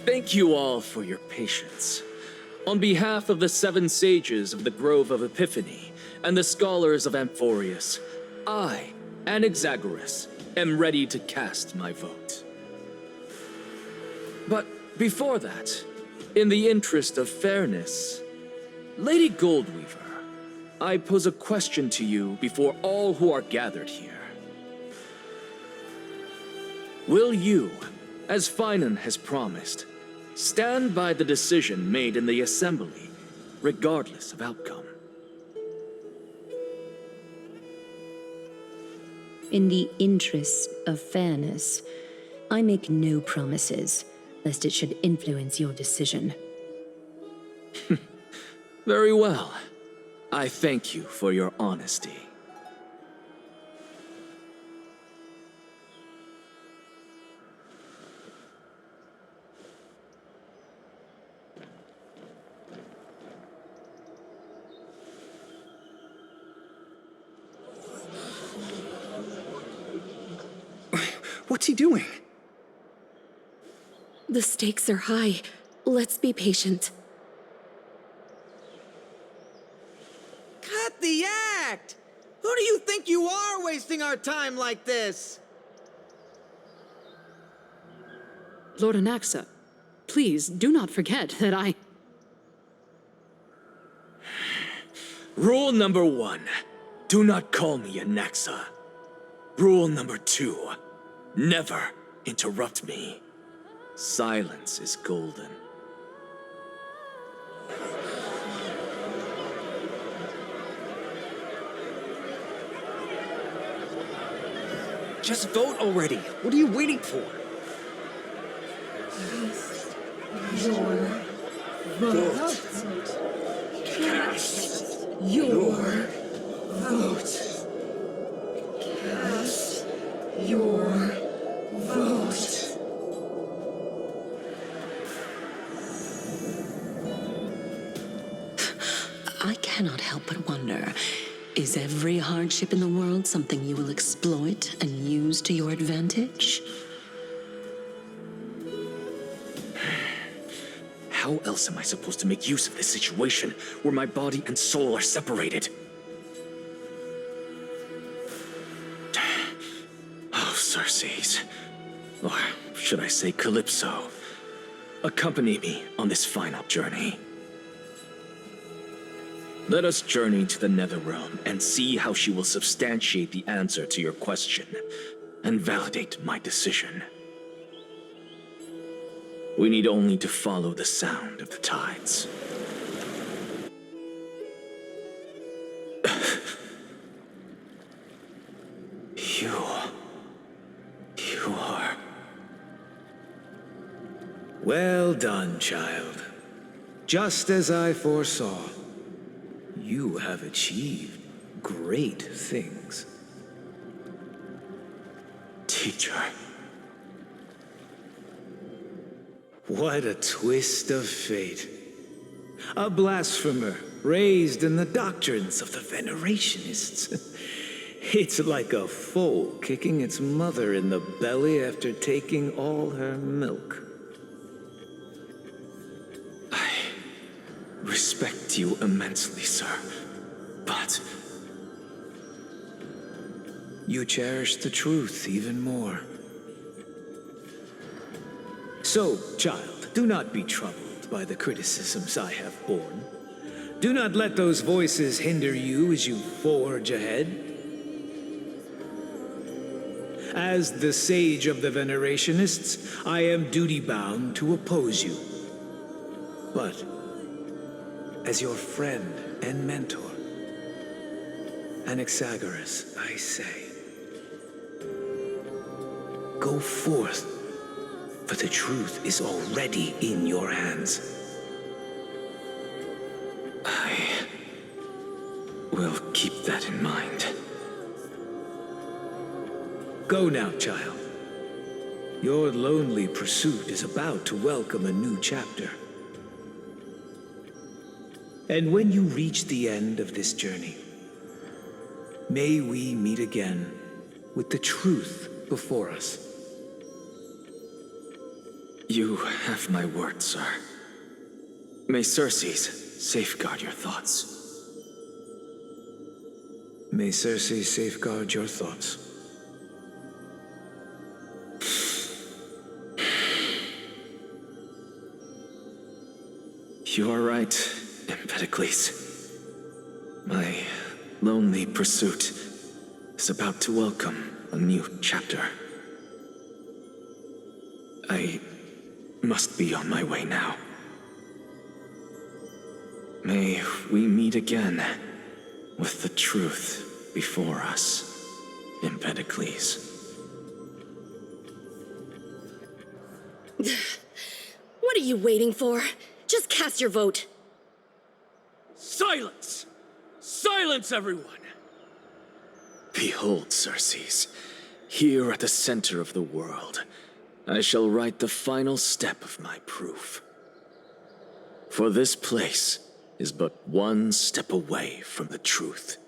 Thank you all for your patience. On behalf of the 7 sages of the Grove of Epiphany and the scholars of Amphorius, I, Anaxagoras, am ready to cast my vote. But before that, in the interest of fairness, Lady Goldweaver, I pose a question to you before all who are gathered here. Will you, as Finan has promised, stand by the decision made in the Assembly, regardless of outcome? In the interest of fairness, I make no promises, lest it should influence your decision. Very well. I thank you for your honesty. What's he doing? The stakes are high. Let's be patient. Cut the act! Who do you think you are wasting our time like this? Lord Anaxa, please do not forget that I... Rule number 1, do not call me Anaxa. Rule number 2, never interrupt me. Silence is golden. Just vote already. What are you waiting for? I cannot help but wonder, is every hardship in the world something you will exploit and use to your advantage? how else am I supposed to make use of this situation where my body and soul are separated? Oh, Circes. Or should I say Calypso? Accompany me on this final journey. Let us journey to the Netherrealm and see how she will substantiate the answer to your question and validate my decision. We need only to follow the sound of the tides. You are... Well done, child. Just as I foresaw, you have achieved great things. Teacher. What a twist of fate. A blasphemer raised in the doctrines of the Venerationists. It's like a foal kicking its mother in the belly after taking all her milk. I respect you immensely, sir, but... You cherish the truth even more. So, child, do not be troubled by the criticisms I have borne. Do not let those voices hinder you as you forge ahead. As the sage of the Venerationists, I am duty-bound to oppose you. But, as your friend and mentor, Anaxagoras, I say, go forth, for the truth is already in your hands. I will keep that in mind. Go now, child. Your lonely pursuit is about to welcome a new chapter. And when you reach the end of this journey, may we meet again with the truth before us. You have my word, sir. May Circes safeguard your thoughts. May Circe safeguard your thoughts. You are right, Empedocles. My lonely pursuit is about to welcome a new chapter. I must be on my way now. May we meet again with the truth before us, Empedocles. What are you waiting for? Just cast your vote. Silence! Silence, everyone! Behold, Circes, here at the center of the world, I shall write the final step of my proof. For this place is but one step away from the truth.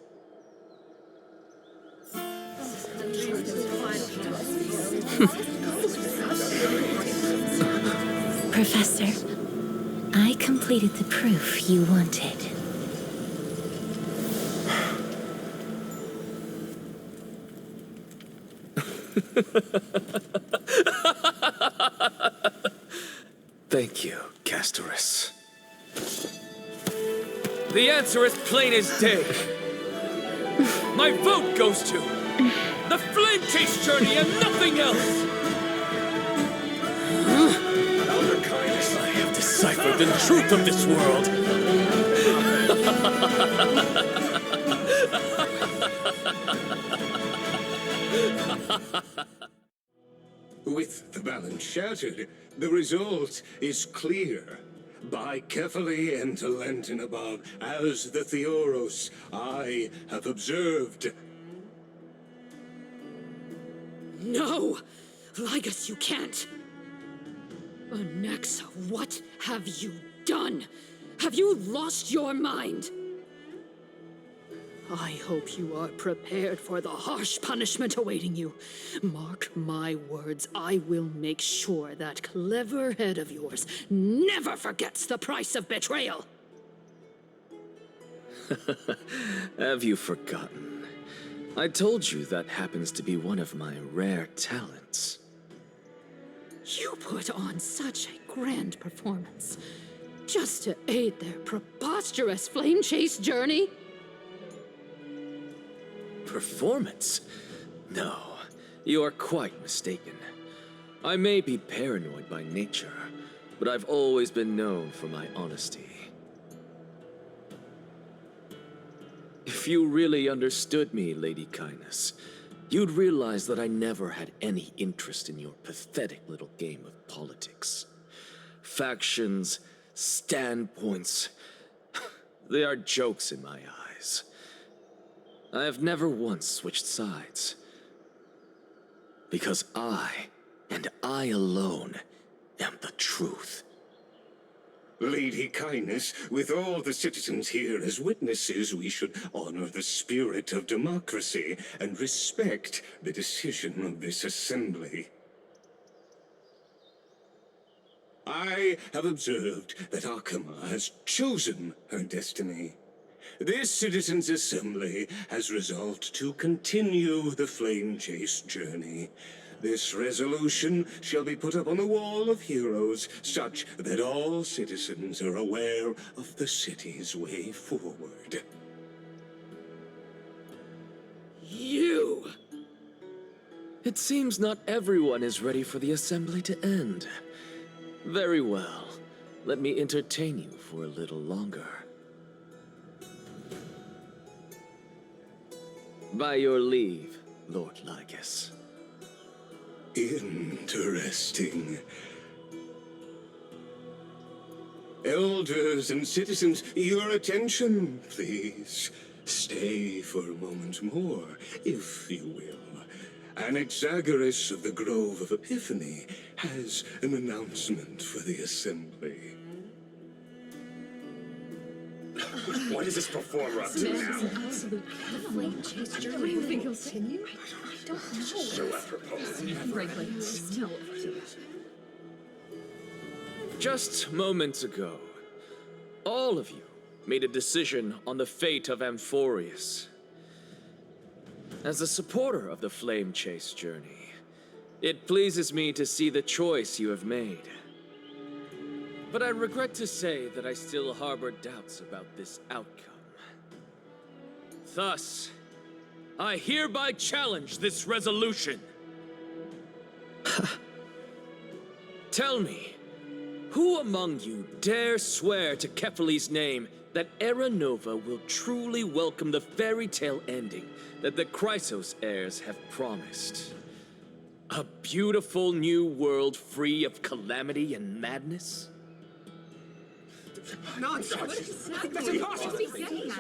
Professor, I completed the proof you wanted. Thank you, Castorus. The answer is plain as day. My vote goes to the Flame Chase Journey and nothing else! Elder Kindness, I have deciphered the truth of this world. With the balance shattered, the result is clear. By Kephale and Talenton above, as the Theoros, I have observed. No! Ligus, you can't! Anaxa, what have you done? Have you lost your mind? I hope you are prepared for the harsh punishment awaiting you. Mark my words, I will make sure that clever head of yours never forgets the price of betrayal. Have you forgotten? I told you that happens to be one of my rare talents. You put on such a grand performance just to aid their preposterous flame chase journey? Performance? No, you are quite mistaken. I may be paranoid by nature, but I've always been known for my honesty. If you really understood me, Lady Kindness, you'd realize that I never had any interest in your pathetic little game of politics. Factions, standpoints, they are jokes in my eyes. I have never once switched sides. Because I, and I alone, am the truth. Lady Kindness, with all the citizens here as witnesses, we should honor the spirit of democracy and respect the decision of this assembly. I have observed that Akama has chosen her destiny. This citizens' assembly has resolved to continue the flame chase journey. This resolution shall be put up on the wall of heroes, such that all citizens are aware of the city's way forward. You! It seems not everyone is ready for the assembly to end. Very well. Let me entertain you for a little longer. By your leave, Lord Lygus. Interesting. Elders and citizens, your attention, please. Stay for a moment more, if you will. Anaxagoras of the Grove of Epiphany has an announcement for the assembly. What is this performer up to now? Absolute flame chase journey. Do you think he'll continue? I don't know. So apropos. Frankly, still. Just moments ago, all of you made a decision on the fate of Amphorius. As a supporter of the Flame Chase journey, it pleases me to see the choice you have made. But I regret to say that I still harbor doubts about this outcome. Thus, I hereby challenge this resolution. Tell me, who among you dare swear to Kefali's name that Era Nova will truly welcome the fairy tale ending that the Chrysos heirs have promised? A beautiful new world free of calamity and madness? Nonsense! That's impossible!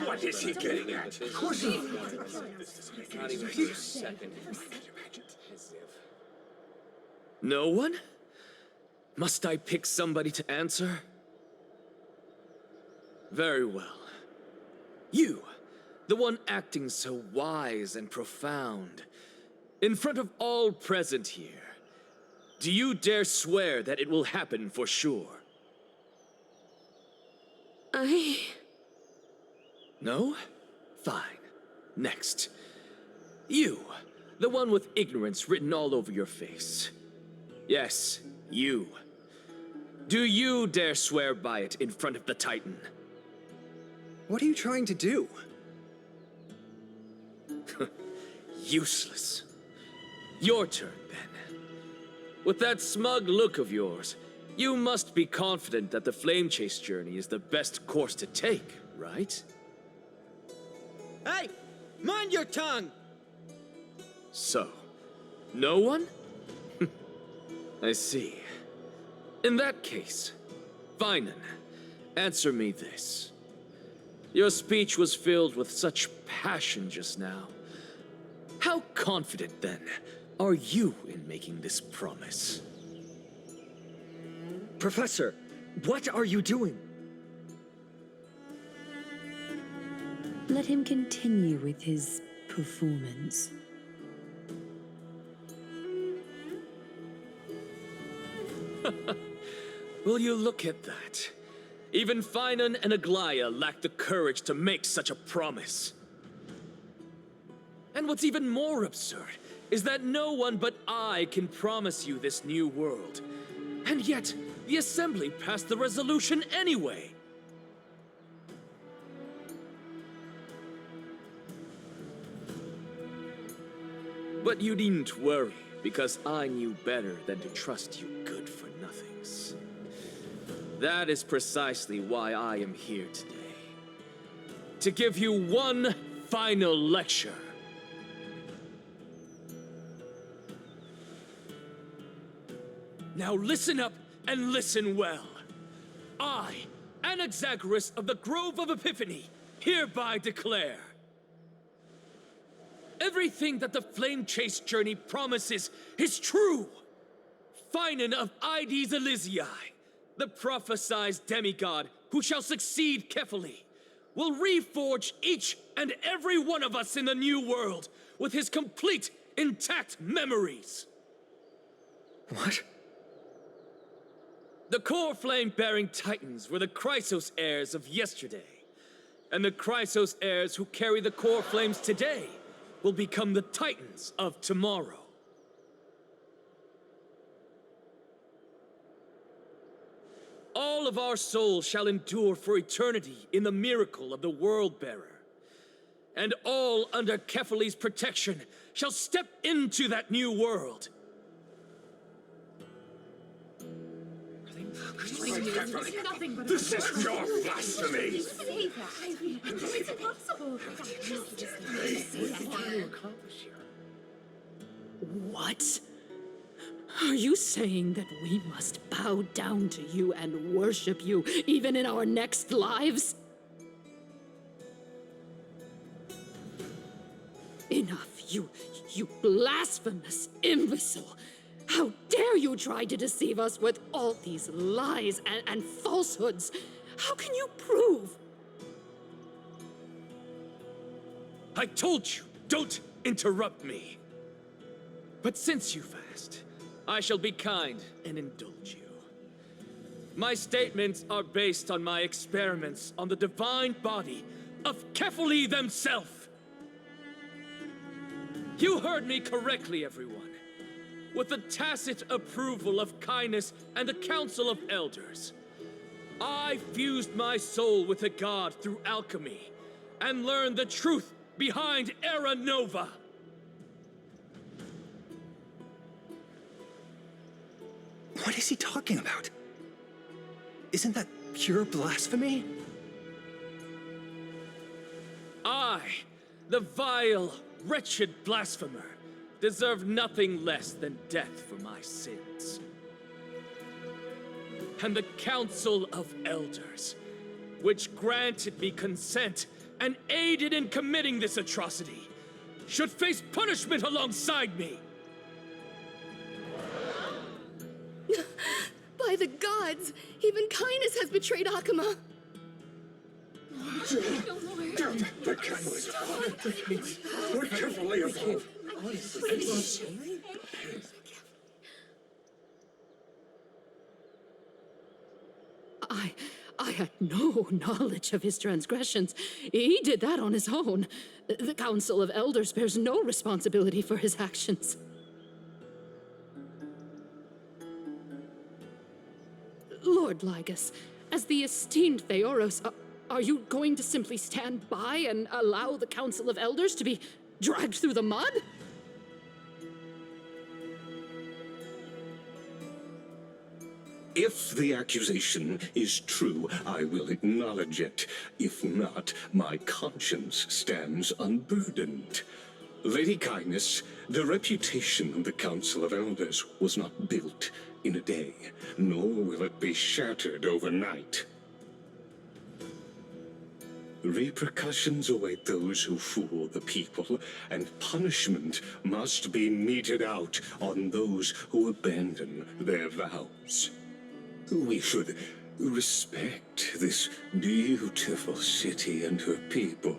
What is he getting at? Of course he... Not even for a second. No one? Must I pick somebody to answer? Very well. You, the one acting so wise and profound, in front of all present here, do you dare swear that it will happen for sure? No? Fine. Next. You, the one with ignorance written all over your face. Yes, you. Do you dare swear by it in front of the Titan? What are you trying to do? Useless. Your turn, then. With that smug look of yours, you must be confident that the Flame Chase journey is the best course to take, right? Hey! Mind your tongue! So, no one? I see. In that case, Finan, answer me this. Your speech was filled with such passion just now. How confident, then, are you in making this promise? Professor, what are you doing? Let him continue with his performance. Will you look at that? Even Finan and Aglaya lacked the courage to make such a promise. And what's even more absurd is that no one but I can promise you this new world. And yet, the Assembly passed the resolution anyway. But you needn't worry, because I knew better than to trust you good-for-nothings. That is precisely why I am here today. To give you one final lecture. Now listen up and listen well. I, Anaxagoras of the Grove of Epiphany, hereby declare everything that the Flame Chase journey promises is true. Finan of Ides Elysiae, the prophesied demigod who shall succeed Kefali, will reforge each and every one of us in the new world with his complete, intact memories. What? The core flame-bearing titans were the Chrysos heirs of yesterday, and the Chrysos heirs who carry the core flames today will become the titans of tomorrow. All of our souls shall endure for eternity in the miracle of the World-Bearer, and all under Kefali's protection shall step into that new world. This is pure blasphemy! It's impossible. What? Are you saying that we must bow down to you and worship you even in our next lives? Enough, you blasphemous imbecile! How dare you try to deceive us with all these lies and falsehoods? How can you prove? I told you, don't interrupt me. But since you've asked, I shall be kind and indulge you. My statements are based on my experiments on the divine body of Kefali themselves. You heard me correctly, everyone. With the tacit approval of kindness and the Council of Elders, I fused my soul with a god through alchemy and learned the truth behind Era Nova. What is he talking about? Isn't that pure blasphemy? I, the vile, wretched blasphemer, deserve nothing less than death for my sins. And the Council of Elders, which granted me consent and aided in committing this atrocity, should face punishment alongside me. By the gods, even kindness has betrayed Akama. The kindness of we're carefully above. I had no knowledge of his transgressions. He did that on his own. The Council of Elders bears no responsibility for his actions. Lord Lygus, as the esteemed Theoros, are you going to simply stand by and allow the Council of Elders to be dragged through the mud? If the accusation is true, I will acknowledge it. If not, my conscience stands unburdened. Lady Kindness, the reputation of the Council of Elders was not built in a day, nor will it be shattered overnight. Repercussions await those who fool the people, and punishment must be meted out on those who abandon their vows. We should respect this beautiful city and her people.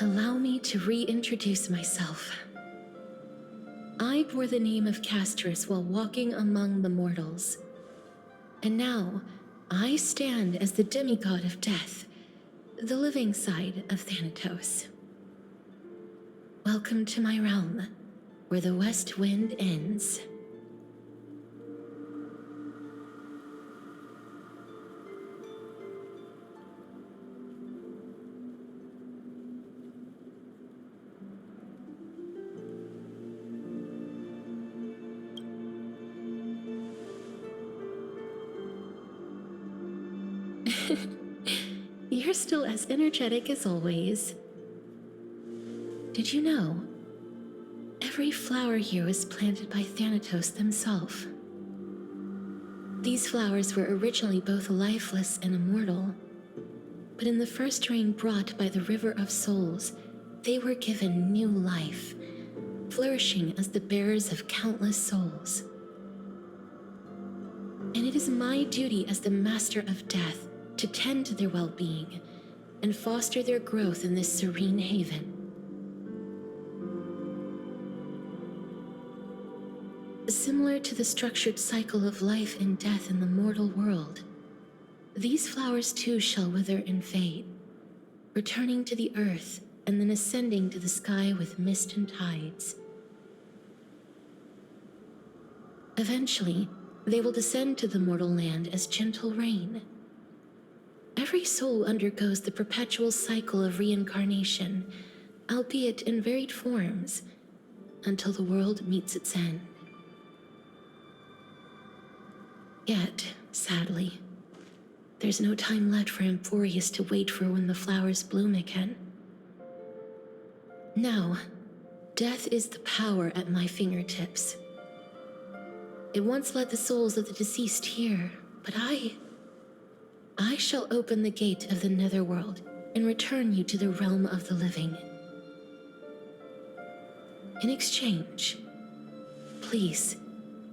Allow me to reintroduce myself. I bore the name of Castrus while walking among the mortals. And now, I stand as the demigod of death, the living side of Thanatos. Welcome to my realm, where the west wind ends. You're still as energetic as always. Did you know? Every flower here was planted by Thanatos themselves. These flowers were originally both lifeless and immortal, but in the first rain brought by the River of Souls, they were given new life, flourishing as the bearers of countless souls. And it is my duty as the Master of Death to tend to their well-being and foster their growth in this serene haven. Similar to the structured cycle of life and death in the mortal world, these flowers too shall wither and fade, returning to the earth and then ascending to the sky with mist and tides. Eventually, they will descend to the mortal land as gentle rain. Every soul undergoes the perpetual cycle of reincarnation, albeit in varied forms, until the world meets its end. Yet, sadly, there's no time left for Emporius to wait for when the flowers bloom again. Now, death is the power at my fingertips. It once led the souls of the deceased here, but I shall open the gate of the netherworld and return you to the realm of the living. In exchange, please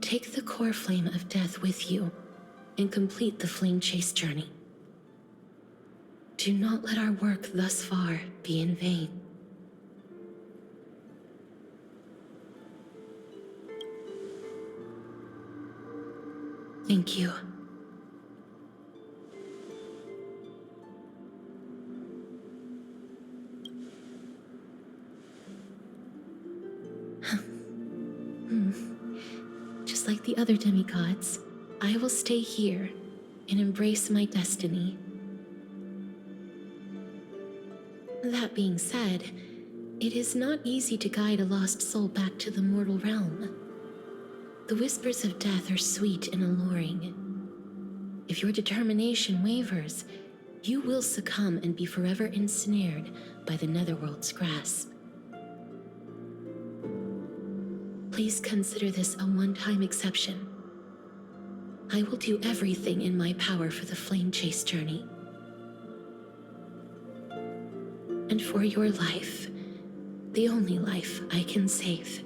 take the core flame of death with you and complete the flame chase journey. Do not let our work thus far be in vain. Thank you. Just like the other demigods, I will stay here and embrace my destiny. That being said, it is not easy to guide a lost soul back to the mortal realm. The whispers of death are sweet and alluring. If your determination wavers, you will succumb and be forever ensnared by the netherworld's grasp. Please consider this a one-time exception. I will do everything in my power for the flame chase journey. And for your life, the only life I can save.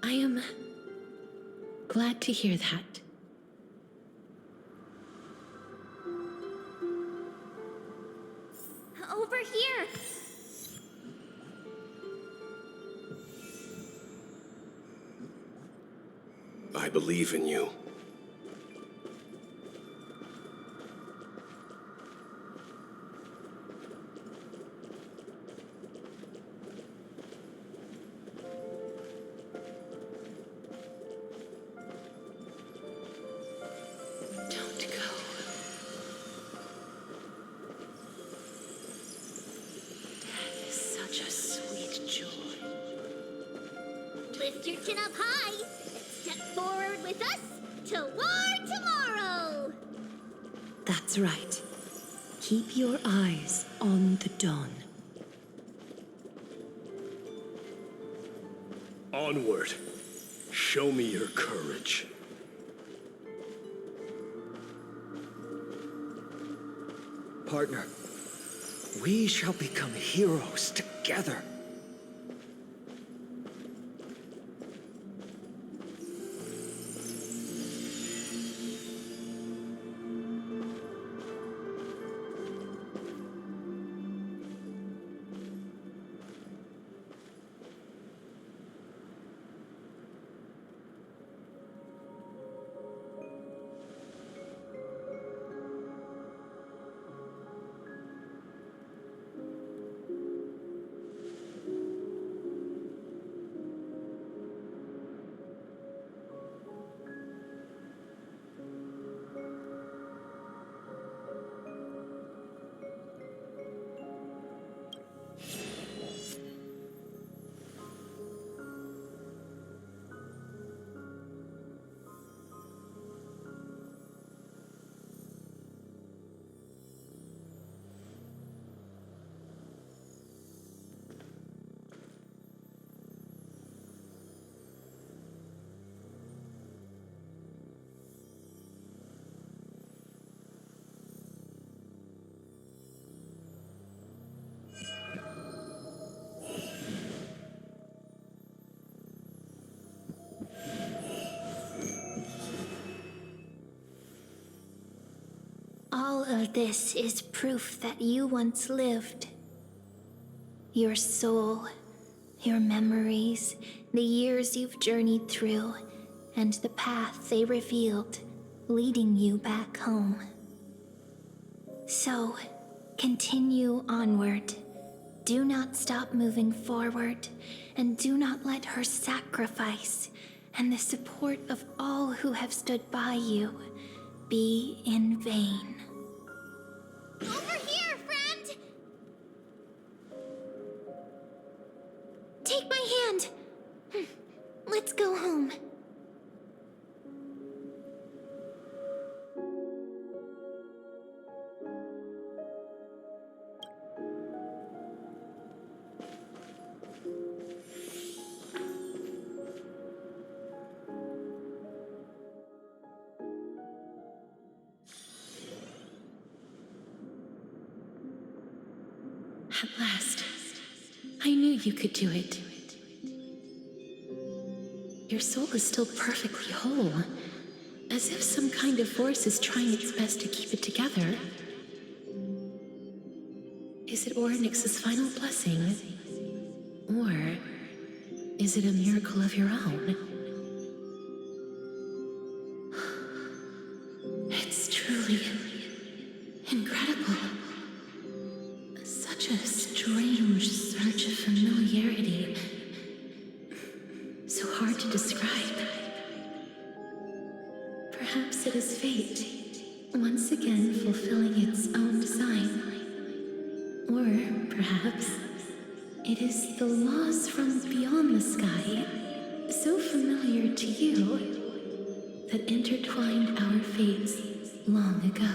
I am glad to hear that. Over here! I believe in you. Don't go. Death is such a sweet joy. Lift your chin up high and step forward with us toward tomorrow! That's right. Keep your eyes on the dawn. Onward. Show me your courage. Partner, we shall become heroes together. of this is proof that you once lived. Your soul, your memories, the years you've journeyed through, and the path they revealed, leading you back home. So, continue onward. Do not stop moving forward, and do not let her sacrifice and the support of all who have stood by you be in vain. Over here, friend! Take my hand. Let's go home. At last, I knew you could do it. Your soul is still perfectly whole, as if some kind of force is trying its best to keep it together. Is it Ornyx's final blessing? Or is it a miracle of your own? It's truly incredible. Such a strange surge of familiarity. So hard to describe. Perhaps it is fate, once again fulfilling its own design. Or perhaps it is the laws from beyond the sky, so familiar to you, that intertwined our fates long ago.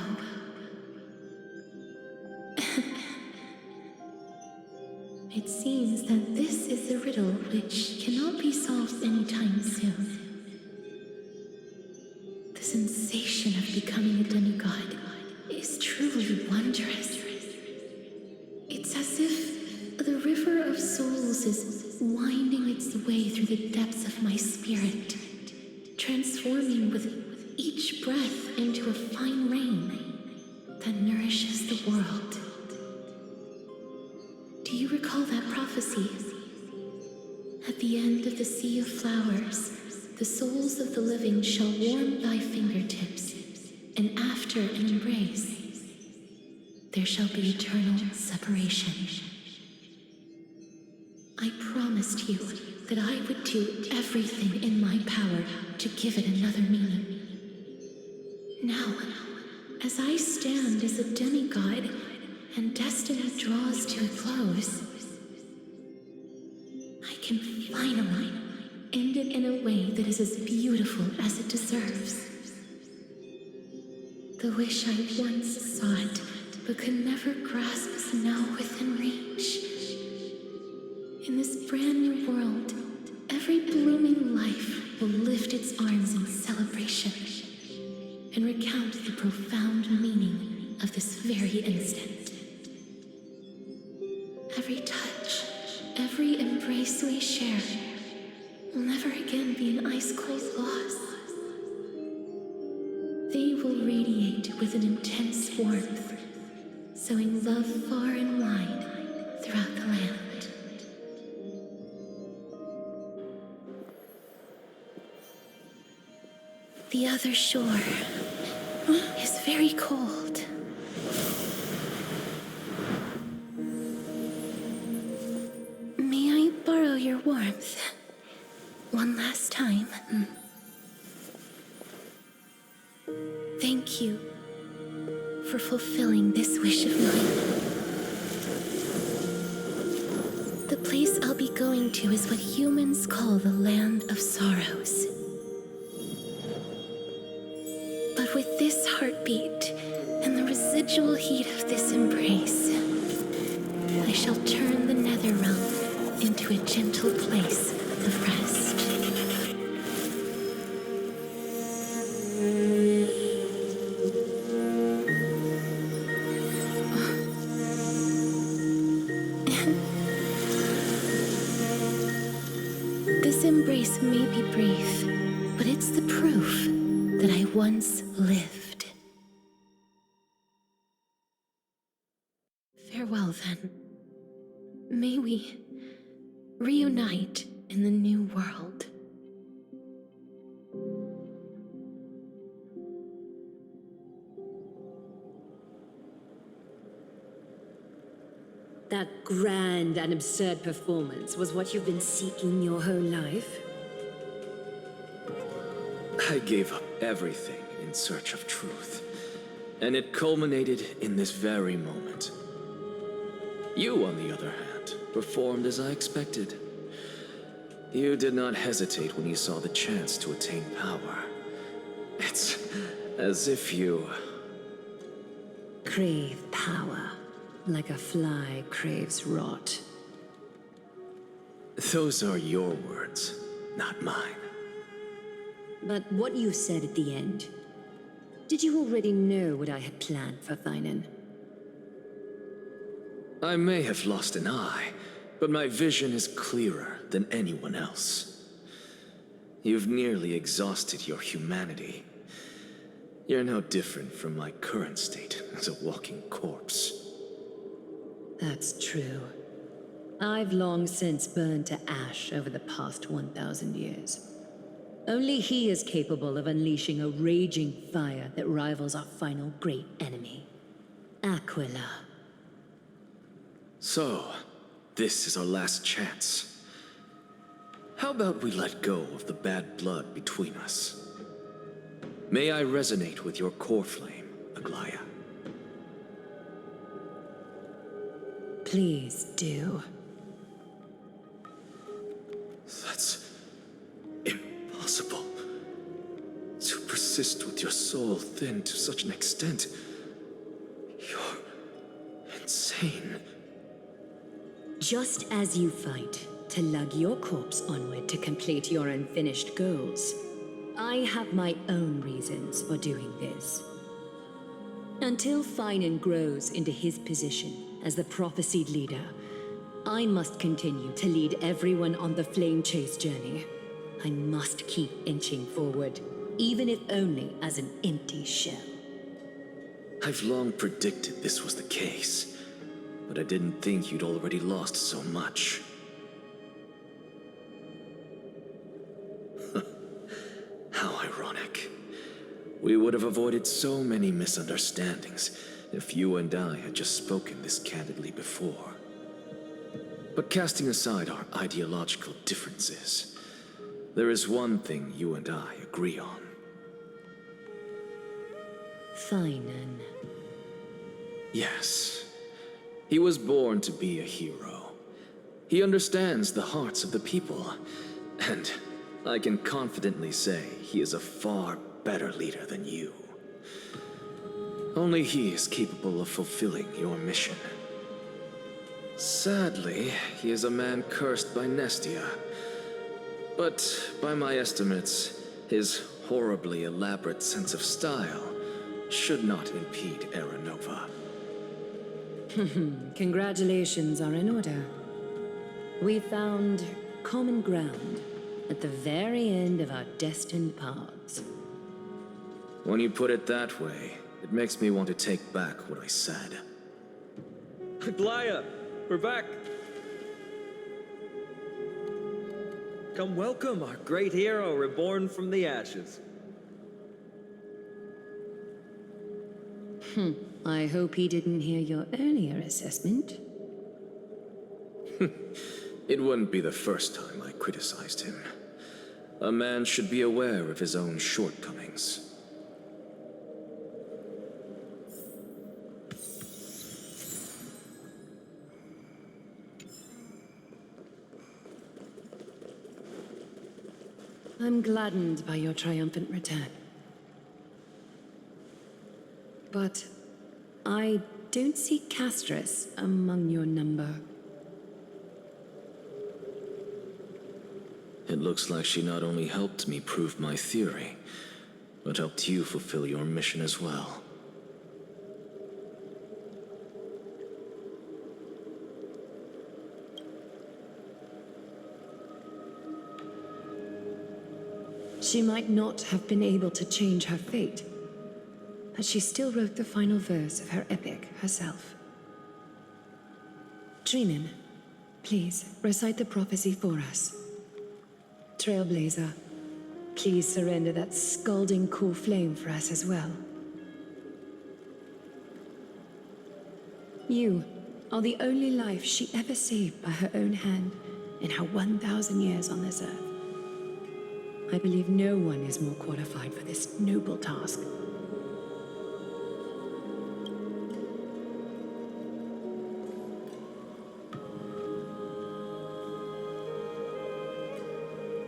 It seems that this is a riddle which cannot be solved anytime soon. The sensation of becoming a demigod is truly wondrous. It's as if the river of souls is winding its way through the depths of my spirit, transforming with each breath into a fine rain that nourishes the world. Do you recall that prophecy? At the end of the sea of flowers, the souls of the living shall warm thy fingertips, and after an embrace, there shall be eternal separation. I promised you that I would do everything in my power to give it another meaning. Now, as I stand as a demigod, and destiny draws to a close, I can finally end it in a way that is as beautiful as it deserves. The wish I once sought, but could never grasp, is now within reach. In this brand new world, every blooming life will lift its arms in celebration and recount the profound meaning of this very instant. Every touch, every embrace we share will never again be an ice-cold loss. They will radiate with an intense warmth, sowing love far and wide throughout the land. The other shore is very cold. May I borrow your warmth one last time? Thank you for fulfilling this wish of mine. The place I'll be going to is what humans call the Land of Sorrows. But with this heartbeat and the residual heat of this embrace, I shall turn the nether realm into a gentle place of rest. This embrace may be brief, but it's the proof that I once lived. Well then, may we reunite in the new world. That grand and absurd performance was what you've been seeking your whole life? I gave up everything in search of truth, and it culminated in this very moment. You, on the other hand, performed as I expected. You did not hesitate when you saw the chance to attain power. It's as if you... Crave power, like a fly craves rot. Those are your words, not mine. But what you said at the end, did you already know what I had planned for Thainan? I may have lost an eye, but my vision is clearer than anyone else. You've nearly exhausted your humanity. You're no different from my current state as a walking corpse. That's true. I've long since burned to ash over the past 1,000 years. Only he is capable of unleashing a raging fire that rivals our final great enemy, Aquila. So, this is our last chance. How about we let go of the bad blood between us? May I resonate with your core flame, Aglaya? Please do. That's impossible. To persist with your soul thinned to such an extent. You're insane. Just as you fight to lug your corpse onward to complete your unfinished goals, I have my own reasons for doing this. Until Finan grows into his position as the prophesied leader, I must continue to lead everyone on the flame chase journey. I must keep inching forward, even if only as an empty shell. I've long predicted this was the case, but I didn't think you'd already lost so much. How ironic. We would have avoided so many misunderstandings if you and I had just spoken this candidly before. But casting aside our ideological differences, there is one thing you and I agree on. Finan. Yes. He was born to be a hero. He understands the hearts of the people, and I can confidently say he is a far better leader than you. Only he is capable of fulfilling your mission. Sadly, he is a man cursed by Nestia. But by my estimates, his horribly elaborate sense of style should not impede Era Nova. Congratulations are in order. We found common ground at the very end of our destined paths. When you put it that way, it makes me want to take back what I said. Aglaya, we're back. Come welcome our great hero reborn from the ashes. I hope he didn't hear your earlier assessment. It wouldn't be the first time I criticized him. A man should be aware of his own shortcomings. I'm gladdened by your triumphant return. But I don't see Castris among your number. It looks like she not only helped me prove my theory, but helped you fulfill your mission as well. She might not have been able to change her fate, but she still wrote the final verse of her epic herself. Trinin, please recite the prophecy for us. Trailblazer, please surrender that scalding cool flame for us as well. You are the only life she ever saved by her own hand in her 1,000 years on this earth. I believe no one is more qualified for this noble task.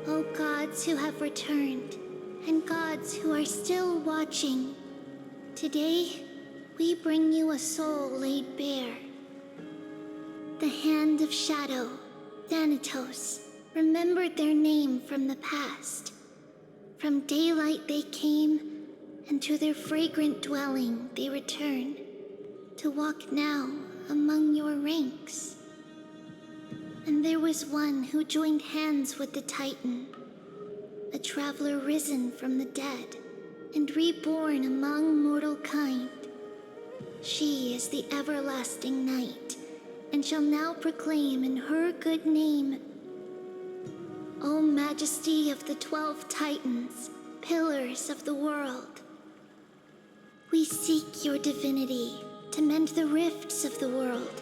O gods who have returned, and gods who are still watching, today we bring you a soul laid bare. The Hand of Shadow, Thanatos, remembered their name from the past. From daylight they came, and to their fragrant dwelling they return, to walk now among your ranks. And there was one who joined hands with the Titan, a traveler risen from the dead, and reborn among mortal kind. She is the everlasting night, and shall now proclaim in her good name, O Majesty of the 12 Titans, pillars of the world, we seek your divinity to mend the rifts of the world.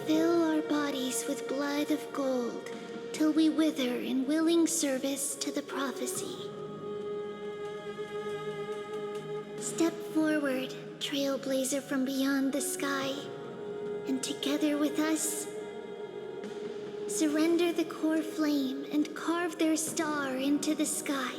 Fill our bodies with blood of gold, till we wither in willing service to the prophecy. Step forward, trailblazer from beyond the sky, and together with us, surrender the core flame and carve their star into the sky.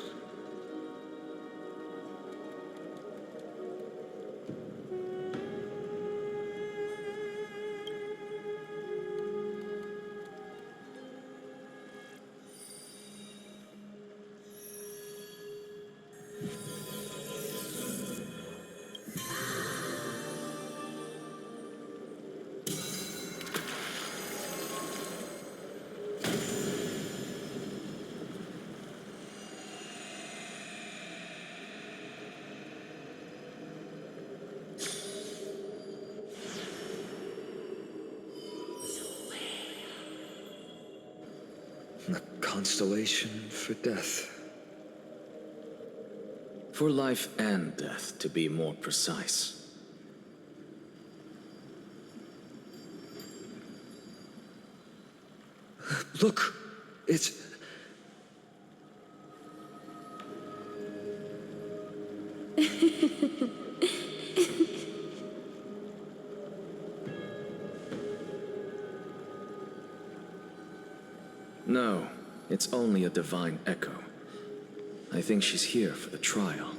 A constellation for death. For life and death, to be more precise. Look! It's... No, it's only a divine echo. I think she's here for the trial.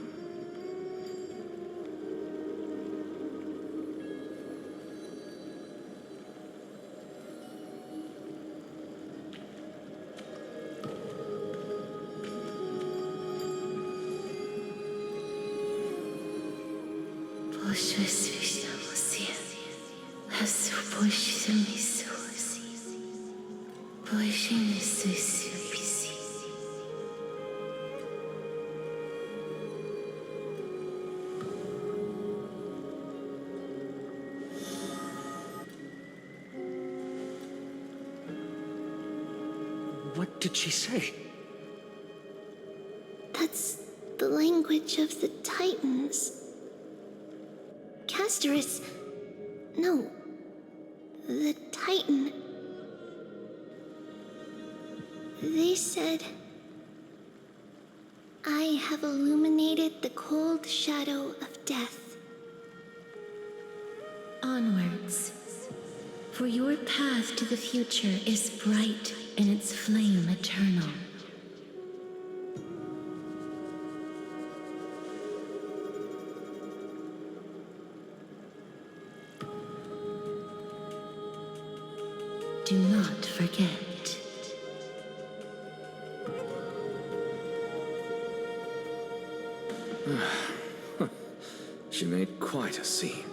What did she say? That's the language of the Titans. Castorus... No. The Titan. They said... I have illuminated the cold shadow of death. Onwards. For your path to the future is bright and its flame eternal. Do not forget. She made quite a scene.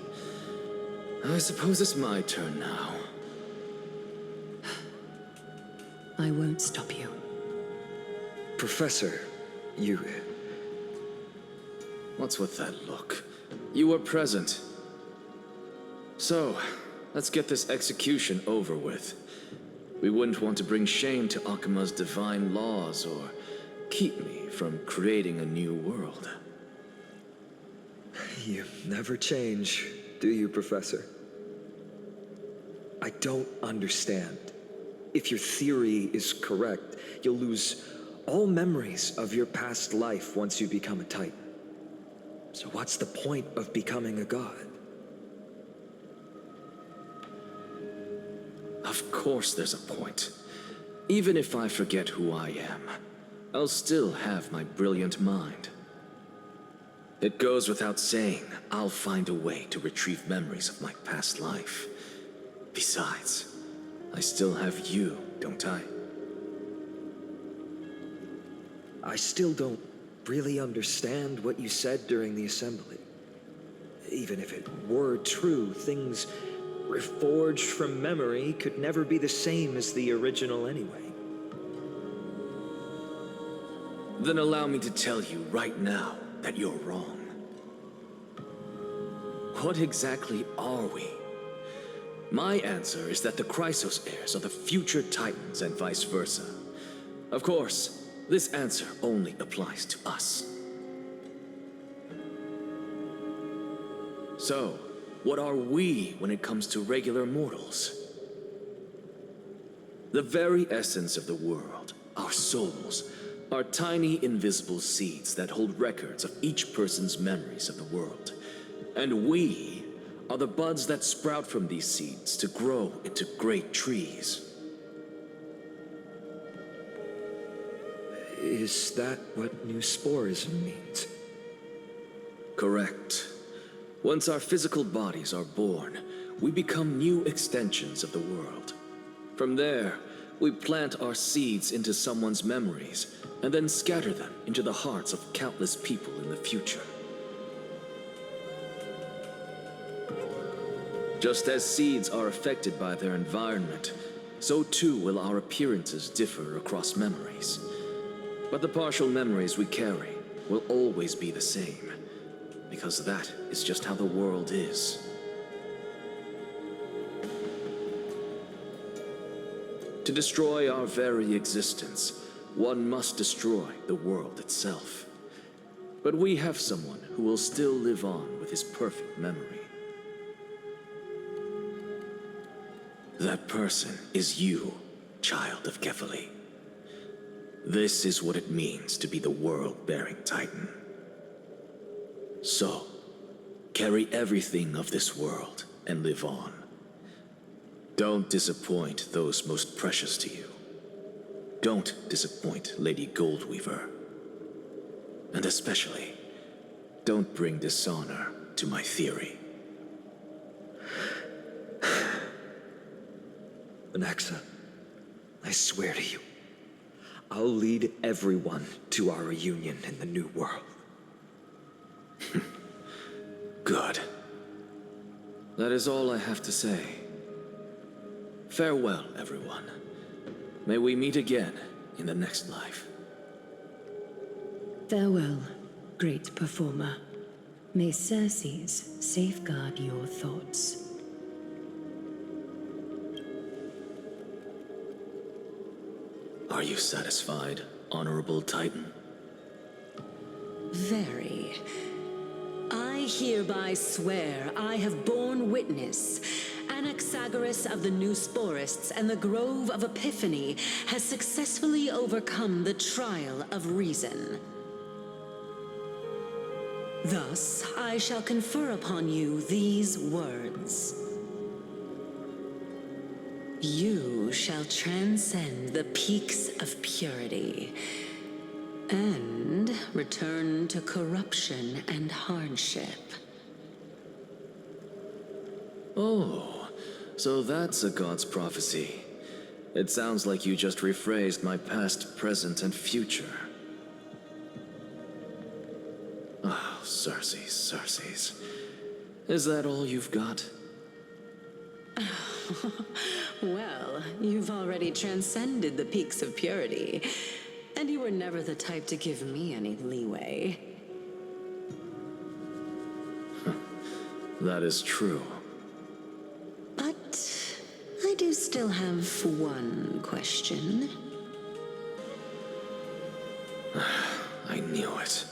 I suppose it's my turn now. I won't stop you. Professor, you... What's with that look? You were present. So, let's get this execution over with. We wouldn't want to bring shame to Akima's divine laws or keep me from creating a new world. You never change, do you, Professor? I don't understand. If your theory is correct, you'll lose all memories of your past life once you become a Titan. So what's the point of becoming a god? Of course there's a point. Even if I forget who I am, I'll still have my brilliant mind. It goes without saying, I'll find a way to retrieve memories of my past life. Besides, I still have you, don't I? I still don't really understand what you said during the assembly. Even if it were true, things reforged from memory could never be the same as the original anyway. Then allow me to tell you right now that you're wrong. What exactly are we? My answer is that the Chrysos heirs are the future Titans and vice versa. Of course, this answer only applies to us. So, what are we when it comes to regular mortals? The very essence of the world, our souls, are tiny invisible seeds that hold records of each person's memories of the world. And we are the buds that sprout from these seeds to grow into great trees. Is that what new sporism means? Correct. Once our physical bodies are born, we become new extensions of the world. From there, we plant our seeds into someone's memories and then scatter them into the hearts of countless people in the future. Just as seeds are affected by their environment, so too will our appearances differ across memories. But the partial memories we carry will always be the same, because that is just how the world is. To destroy our very existence, one must destroy the world itself. But we have someone who will still live on with his perfect memory. That person is you, child of Kefali. This is what it means to be the world-bearing Titan. So, carry everything of this world and live on. Don't disappoint those most precious to you. Don't disappoint Lady Goldweaver. And especially, don't bring dishonor to my theory. Anaxa, I swear to you, I'll lead everyone to our reunion in the new world. Good. That is all I have to say. Farewell, everyone. May we meet again in the next life. Farewell, great performer. May Circes safeguard your thoughts. Are you satisfied, Honorable Titan? Very. I hereby swear I have borne witness. Anaxagoras of the New Sporists and the Grove of Epiphany has successfully overcome the trial of reason. Thus, I shall confer upon you these words. You shall transcend the peaks of purity and return to corruption and hardship. Oh, so that's a god's prophecy. It sounds like you just rephrased my past, present, and future. Oh, Circes, Circes. Is that all you've got? Well, you've already transcended the peaks of purity, and you were never the type to give me any leeway. That is true. do still have one question. I knew it.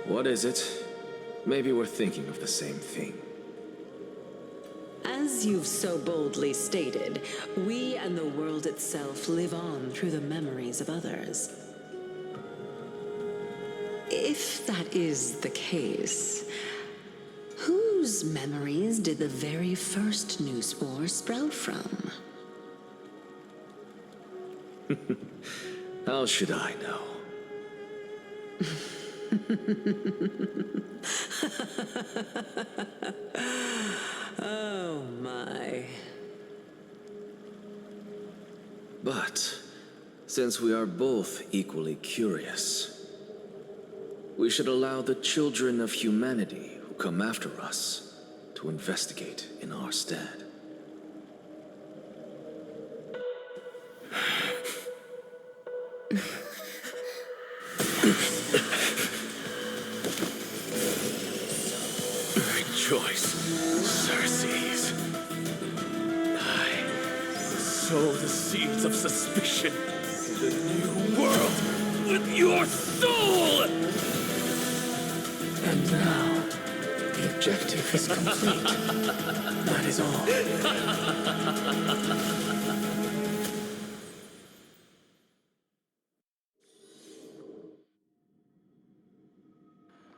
What is it? Maybe we're thinking of the same thing. As you've so boldly stated, we and the world itself live on through the memories of others. If that is the case, whose memories did the very first new spore sprout from? How should I know? Oh my. But, since we are both equally curious, we should allow the children of humanity who come after us to investigate in our stead. Rejoice, Circes. I sow the seeds of suspicion in the new world with your soul! And now, the objective is complete. That is all.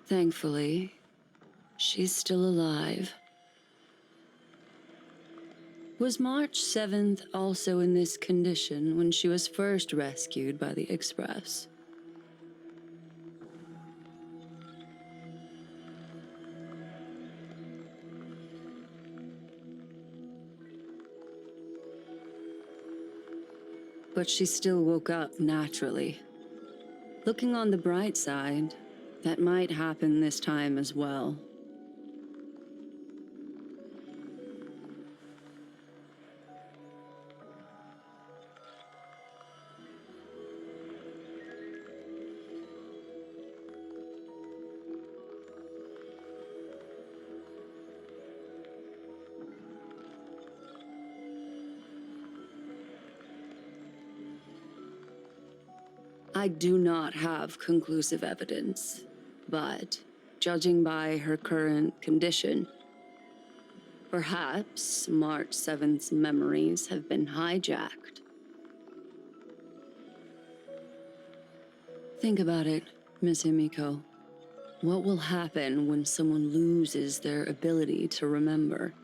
Thankfully, she's still alive. Was March 7th also in this condition when she was first rescued by the Express? But she still woke up naturally. Looking on the bright side, that might happen this time as well. I do not have conclusive evidence, but judging by her current condition, perhaps March 7th's memories have been hijacked. Think about it, Miss Himiko. What will happen when someone loses their ability to remember?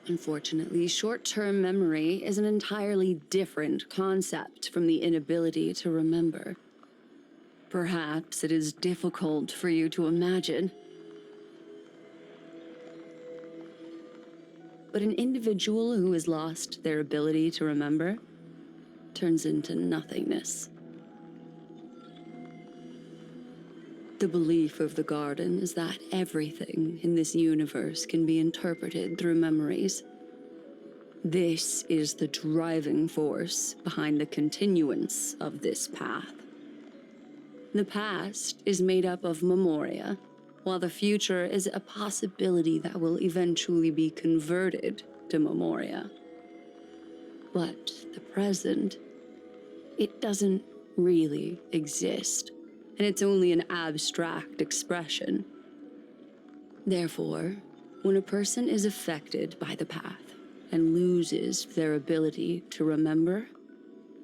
Unfortunately, short-term memory is an entirely different concept from the inability to remember. Perhaps it is difficult for you to imagine. But an individual who has lost their ability to remember turns into nothingness. The belief of the Garden is that everything in this universe can be interpreted through memories. This is the driving force behind the continuance of this path. The past is made up of memoria, while the future is a possibility that will eventually be converted to memoria. But the present, it doesn't really exist, and it's only an abstract expression. Therefore, when a person is affected by the path and loses their ability to remember,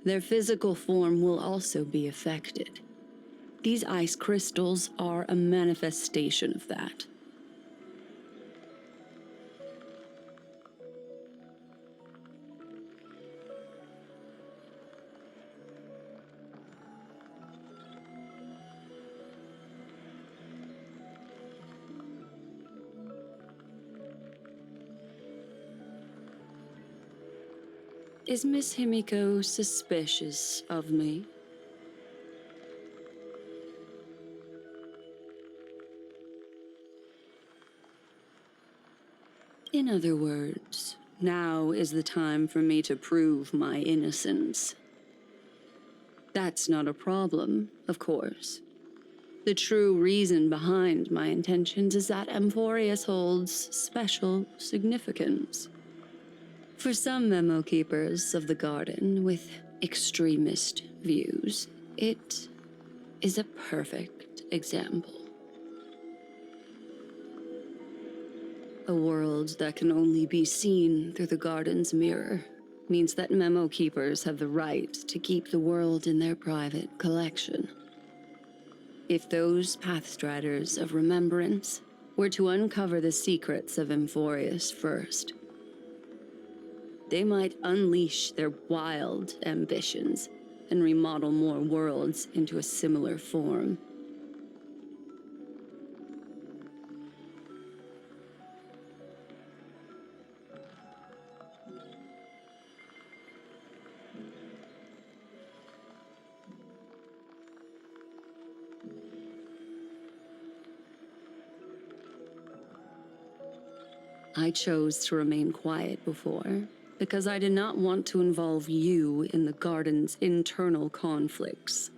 their physical form will also be affected. These ice crystals are a manifestation of that. Is Miss Himiko suspicious of me? In other words, now is the time for me to prove my innocence. That's not a problem, of course. The true reason behind my intentions is that Amphorius holds special significance. For some memo keepers of the garden with extremist views, it is a perfect example. A world that can only be seen through the garden's mirror means that memo keepers have the right to keep the world in their private collection. If those pathstriders of remembrance were to uncover the secrets of Amphorius first, they might unleash their wild ambitions and remodel more worlds into a similar form. I chose to remain quiet before, because I did not want to involve you in the garden's internal conflicts.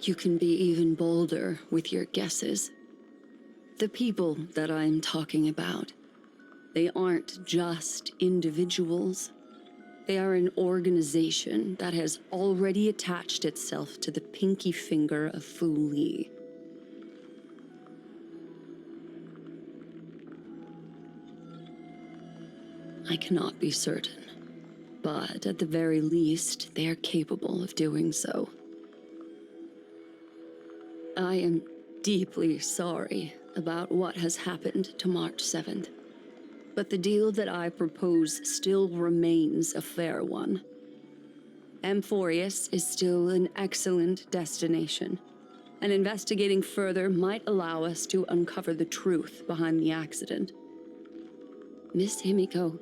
You can be even bolder with your guesses. The people that I'm talking about, they aren't just individuals. They are an organization that has already attached itself to the pinky finger of Fu Li. I cannot be certain, but at the very least, they are capable of doing so. I am deeply sorry about what has happened to March 7th. But the deal that I propose still remains a fair one. Amphorius is still an excellent destination, and investigating further might allow us to uncover the truth behind the accident. Miss Himiko,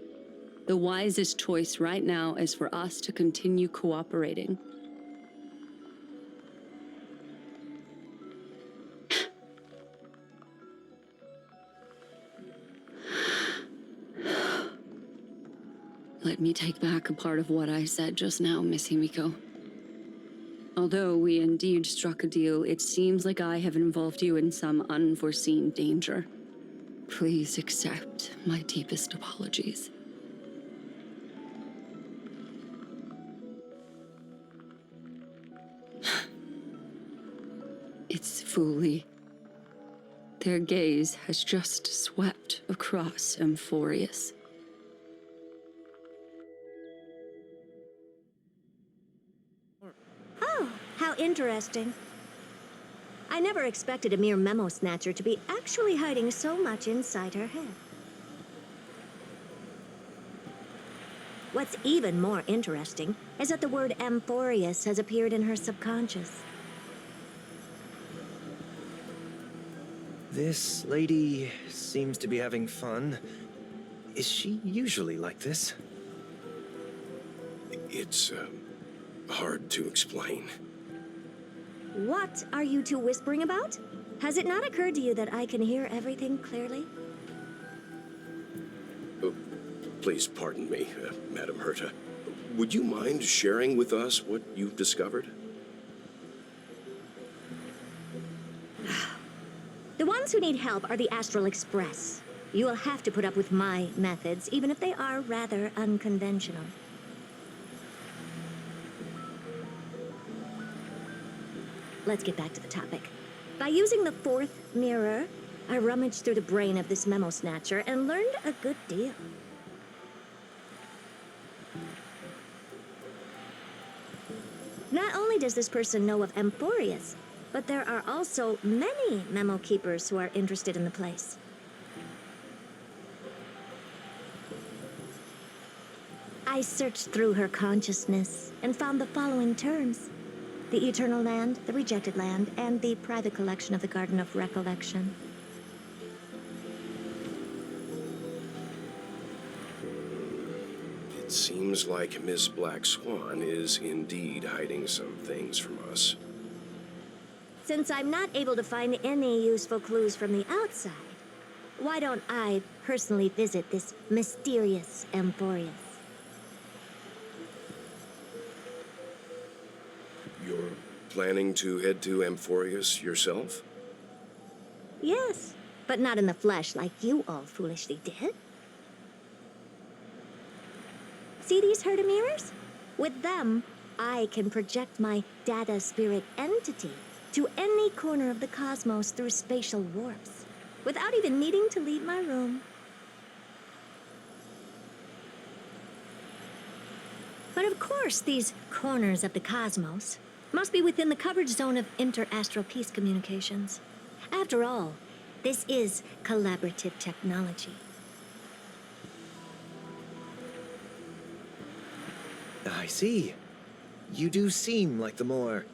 the wisest choice right now is for us to continue cooperating. Let me take back a part of what I said just now, Miss Himiko. Although we indeed struck a deal, it seems like I have involved you in some unforeseen danger. Please accept my deepest apologies. It's Fu Li. Their gaze has just swept across Amphorius. Oh, how interesting. I never expected a mere memo snatcher to be actually hiding so much inside her head. What's even more interesting is that the word Amphorius has appeared in her subconscious. This lady seems to be having fun. Is she usually like this? It's, hard to explain. What are you two whispering about? Has it not occurred to you that I can hear everything clearly? Oh, please pardon me, Madam Herta. Would you mind sharing with us what you've discovered? The ones who need help are the Astral Express. You will have to put up with my methods, even if they are rather unconventional. Let's get back to the topic. By using the fourth mirror, I rummaged through the brain of this memo snatcher and learned a good deal. Not only does this person know of Amphorius, but there are also many memo keepers who are interested in the place. I searched through her consciousness and found the following terms: the Eternal Land, the Rejected Land, and the private collection of the Garden of Recollection. seems like Miss Black Swan is indeed hiding some things from us. Since I'm not able to find any useful clues from the outside, why don't I personally visit this mysterious Amphorius? You're planning to head to Amphorius yourself? Yes, but not in the flesh like you all foolishly did. See these Herda mirrors? With them, I can project my data spirit entity to any corner of the cosmos through spatial warps, without even needing to leave my room. But of course, these corners of the cosmos must be within the coverage zone of inter-astral peace communications. After all, this is collaborative technology. I see. You do seem like the more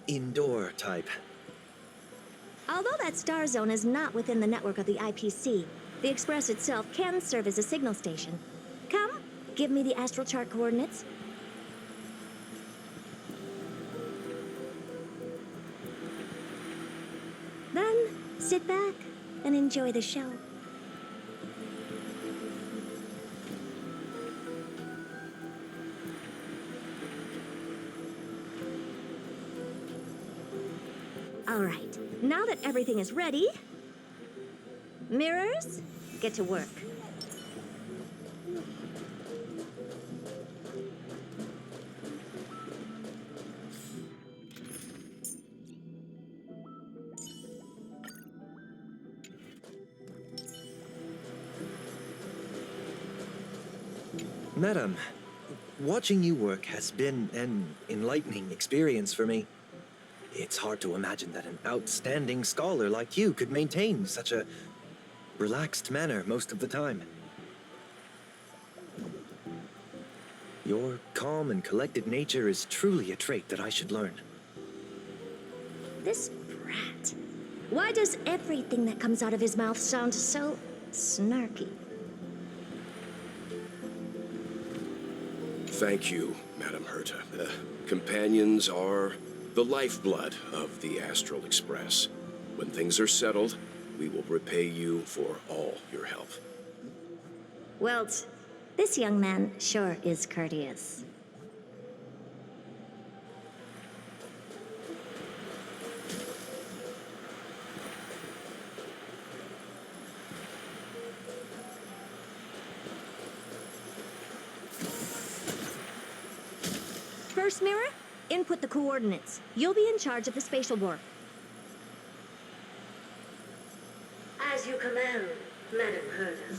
indoor type. Although that star zone is not within the network of the IPC, the Express itself can serve as a signal station. Come, give me the astral chart coordinates. Then, sit back and enjoy the show. All right, now that everything is ready, mirrors, get to work. Madam, watching you work has been an enlightening experience for me. It's hard to imagine that an outstanding scholar like you could maintain such a relaxed manner most of the time. Your calm and collected nature is truly a trait that I should learn. This brat. Why does everything that comes out of his mouth sound so snarky? Thank you, Madam Herta. Companions are the lifeblood of the Astral Express. When things are settled, we will repay you for all your help. Well, this young man sure is courteous. First mirror, input the coordinates. You'll be in charge of the spatial warp. As you command, Madam Herta.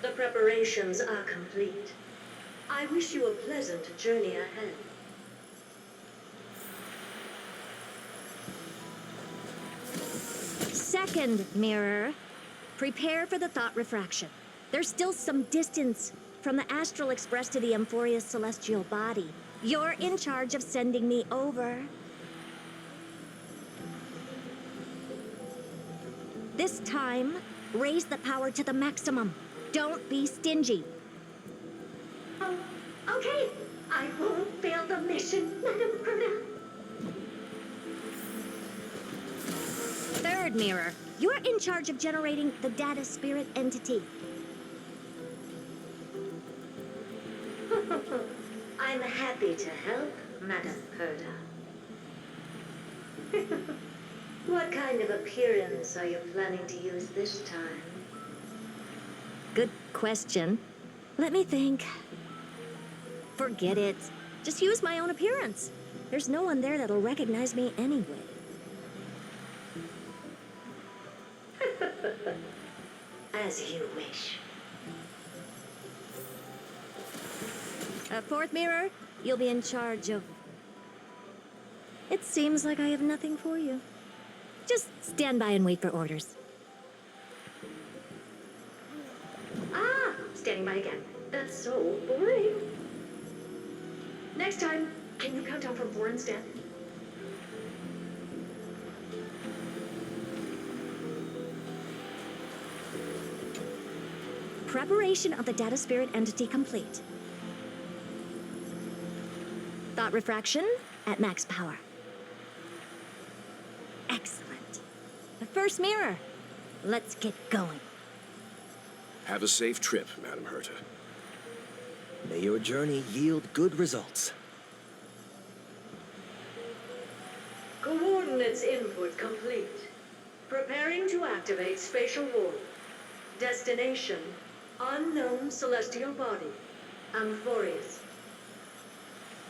The preparations are complete. I wish you a pleasant journey ahead. Second mirror, prepare for the thought refraction. There's still some distance from the Astral Express to the Amphorius celestial body. You're in charge of sending me over. This time, raise the power to the maximum. Don't be stingy. Oh, okay. I won't fail the mission, Madam Herta. Third mirror, you're in charge of generating the data spirit entity. I'm happy to help, Madam Herta. What kind of appearance are you planning to use this time? Good question. Let me think. Forget it. Just use my own appearance. There's no one there that'll recognize me anyway. As you wish. Fourth mirror, you'll be in charge of... It seems like I have nothing for you. Just stand by and wait for orders. Ah, standing by again. That's so boring. Next time, can you count down from 4 instead? Preparation of the data spirit entity complete. Thought refraction at max power. Excellent. The first mirror. Let's get going. Have a safe trip, Madam Herta. May your journey yield good results. Coordinates input complete. Preparing to activate spatial warp. Destination, unknown celestial body. Amphorius.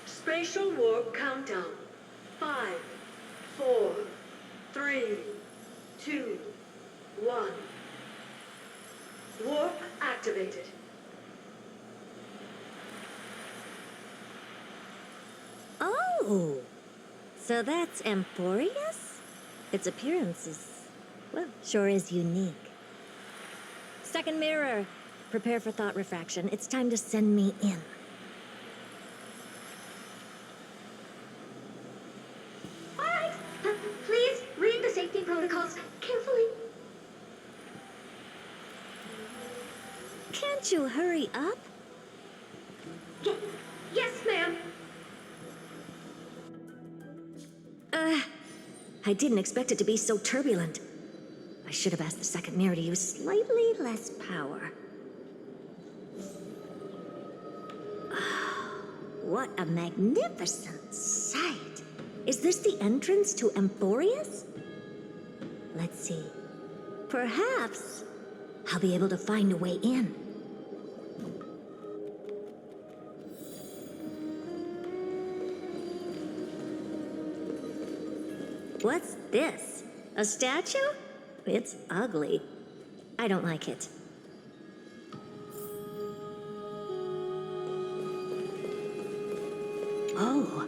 Spatial warp countdown. 5, 4, 3, 2, 1. Warp activated. Oh! So that's Amphorius? Its appearance is, well, sure is unique. Second mirror. Prepare for thought refraction. It's time to send me in. All right. Please read the safety protocols carefully. Can't you hurry up? Yes, ma'am. I didn't expect it to be so turbulent. I should have asked the second mirror to use slightly less power. What a magnificent sight! Is this the entrance to Amphorius? Let's see. Perhaps I'll be able to find a way in. What's this? A statue? It's ugly. I don't like it. Oh,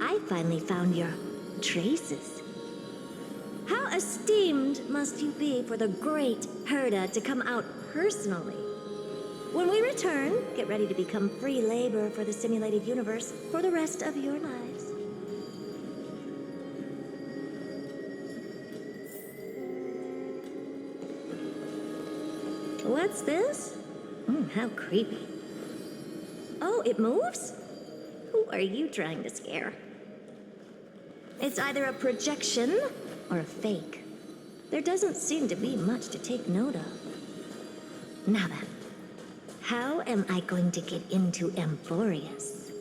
I finally found your traces. How esteemed must you be for the great Herta to come out personally? When we return, get ready to become free labor for the simulated universe for the rest of your lives. What's this? How creepy. Oh, it moves? Who are you trying to scare? It's either a projection or a fake. There doesn't seem to be much to take note of. Now then, how am I going to get into Amphorius?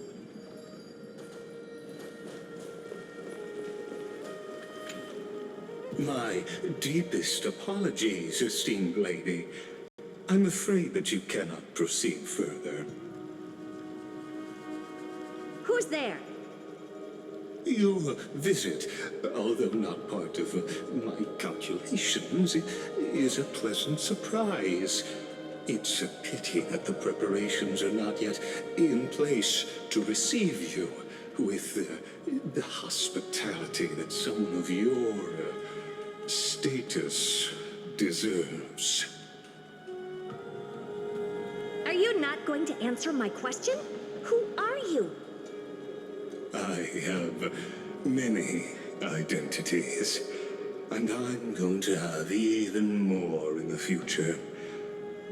My deepest apologies, esteemed lady. I'm afraid that you cannot proceed further. Who's there? Your visit, although not part of my calculations, is a pleasant surprise. It's a pity that the preparations are not yet in place to receive you with the hospitality that someone of your status deserves. Are you not going to answer my question? Who are you? I have many identities, and I'm going to have even more in the future.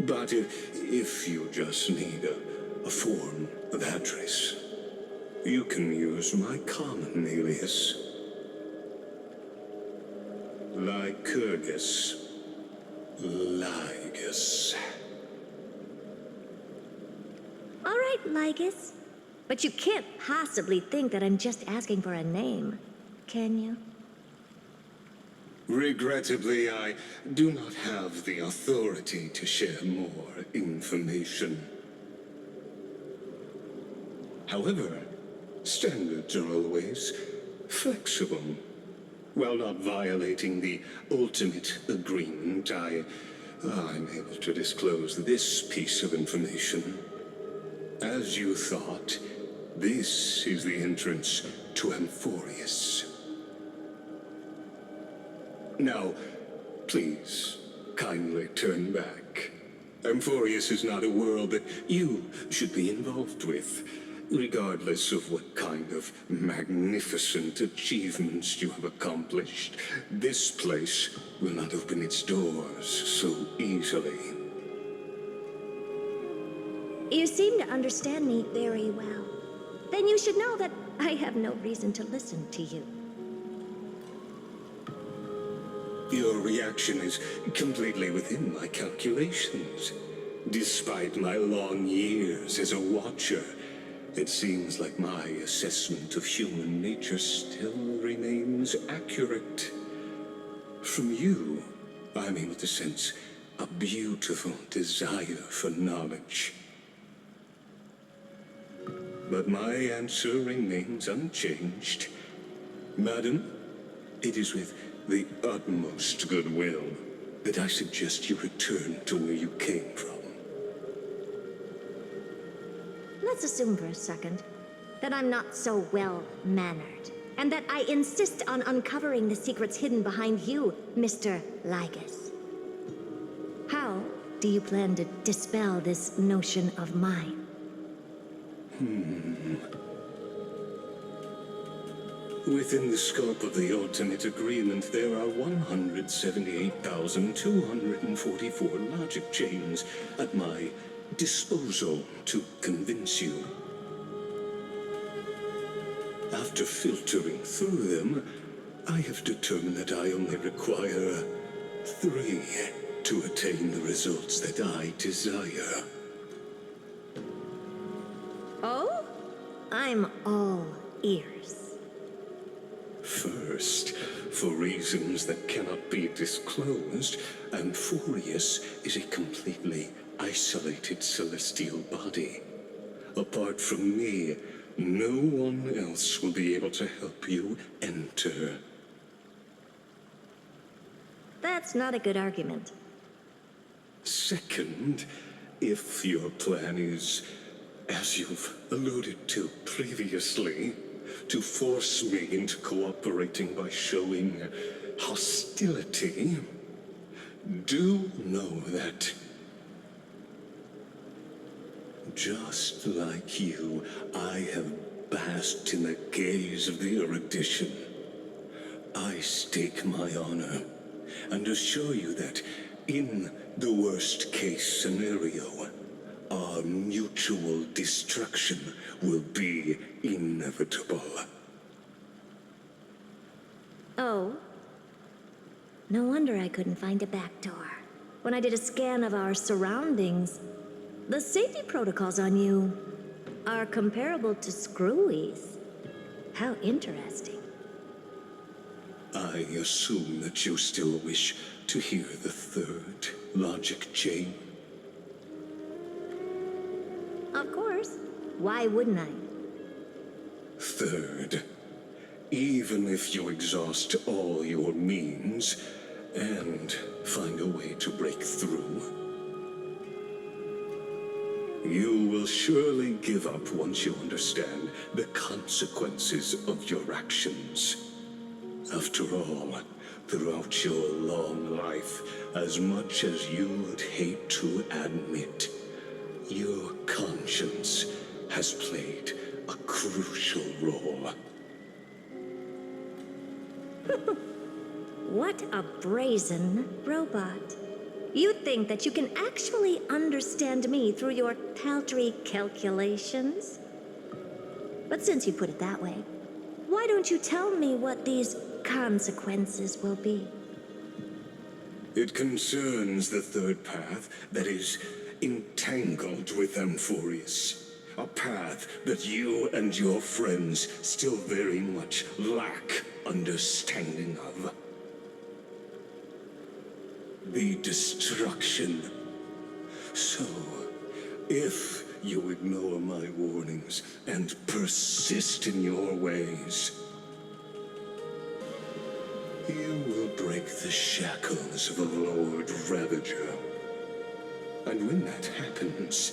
But if you just need a form of address, you can use my common alias. Lycurgus Lygus. All right, Lygus. But you can't possibly think that I'm just asking for a name, can you? Regrettably, I do not have the authority to share more information. However, standards are always flexible. While not violating the ultimate agreement, I'm able to disclose this piece of information. As you thought, this is the entrance to Amphorius. Now, please, kindly turn back. Amphorius is not a world that you should be involved with, regardless of what kind of magnificent achievements you have accomplished. This place will not open its doors so easily. You seem to understand me very well. Then you should know that I have no reason to listen to you. Your reaction is completely within my calculations. Despite my long years as a watcher, it seems like my assessment of human nature still remains accurate. From you, I'm able to sense a beautiful desire for knowledge. But my answer remains unchanged. Madam, it is with the utmost goodwill that I suggest you return to where you came from. Let's assume for a second that I'm not so well-mannered, and that I insist on uncovering the secrets hidden behind you, Mr. Lygus. How do you plan to dispel this notion of mine? Within the scope of the ultimate agreement, there are 178,244 logic chains at my disposal to convince you. After filtering through them, I have determined that I only require 3 to attain the results that I desire. Oh? I'm all ears. First, for reasons that cannot be disclosed, Amphorius is a completely isolated celestial body. Apart from me, no one else will be able to help you enter. That's not a good argument. Second, if your plan is, as you've alluded to previously, to force me into cooperating by showing hostility, do know that, just like you, I have basked in the gaze of the erudition. I stake my honor and assure you that, in the worst-case scenario, our mutual destruction will be inevitable. Oh? No wonder I couldn't find a back door. When I did a scan of our surroundings, the safety protocols on you are comparable to Screwy's. How interesting. I assume that you still wish to hear the third logic chain. Of course. Why wouldn't I? Third, even if you exhaust all your means and find a way to break through, you will surely give up once you understand the consequences of your actions. After all, throughout your long life, as much as you would hate to admit, your conscience has played a crucial role. What a brazen robot. You think that you can actually understand me through your paltry calculations? But since you put it that way, why don't you tell me what these consequences will be? It concerns the third path that is entangled with Amphorius. A path that you and your friends still very much lack understanding of. The destruction. So, if you ignore my warnings and persist in your ways, you will break the shackles of a Lord Ravager. And when that happens,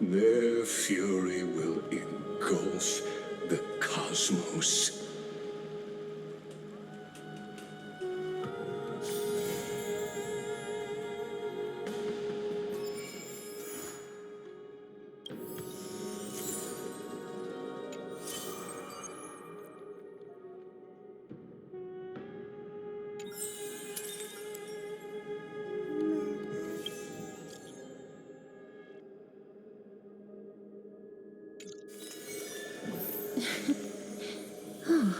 their fury will engulf the cosmos. Oh.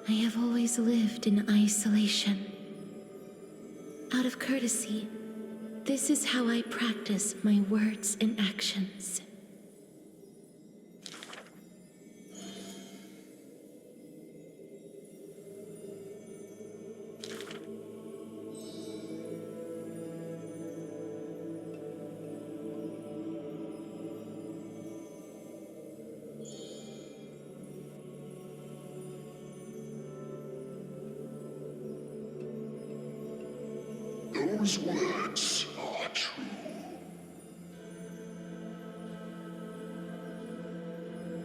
I have always lived in isolation. Out of courtesy, this is how I practice my words and actions. Those words are true.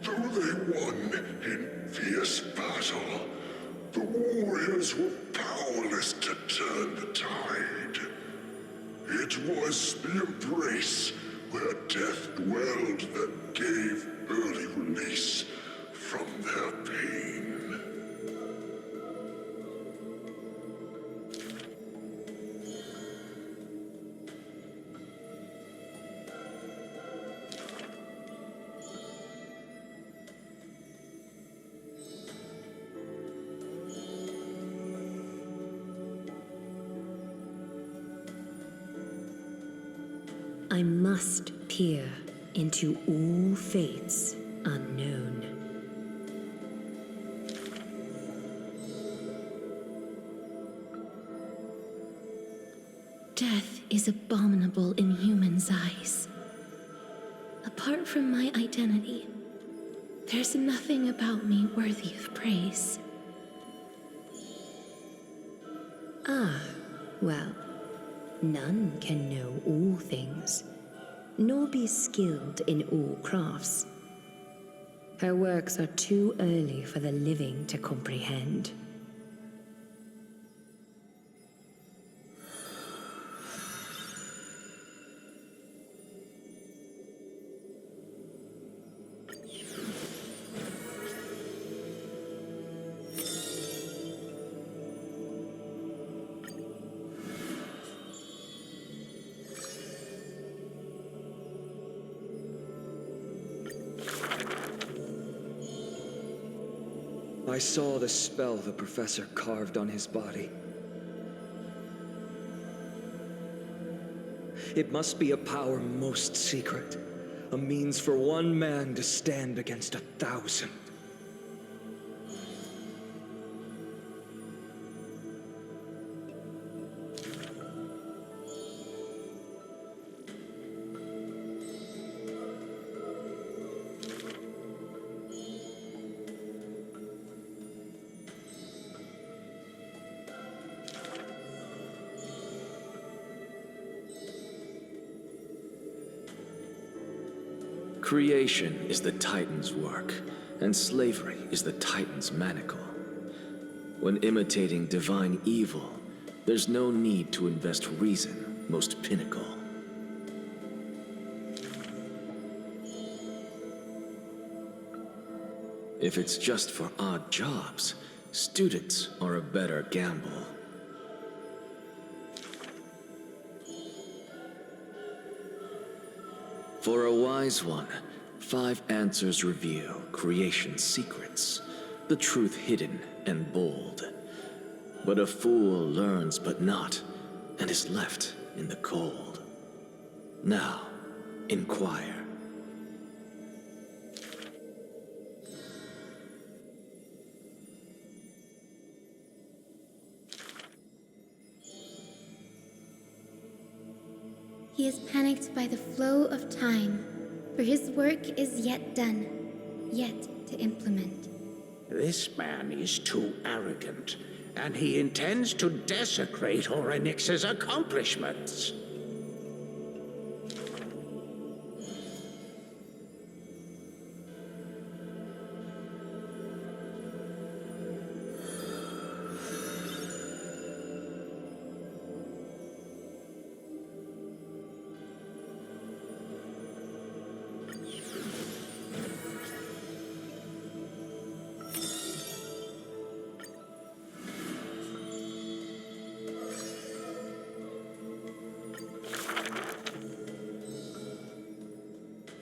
Though they won in fierce battle, the warriors were powerless to turn the tide. It was the embrace where death dwelled that gave early release from their pain. I must peer into all fates unknown. Death is abominable in humans' eyes. Apart from my identity, there's nothing about me worthy of praise. Ah, well, none can know all things, nor be skilled in all crafts. Her works are too early for the living to comprehend. I saw the spell the professor carved on his body. It must be a power most secret, a means for one man to stand against 1,000. Creation is the Titan's work, and slavery is the Titan's manacle. When imitating divine evil, there's no need to invest reason, most pinnacle. If it's just for odd jobs, students are a better gamble. For a wise one, 5 answers reveal creation's secrets, the truth hidden and bold. But a fool learns but not, and is left in the cold. Now, inquire. He is panicked by the flow of time, for his work is yet done, yet to implement. This man is too arrogant, and he intends to desecrate Orynyx's accomplishments.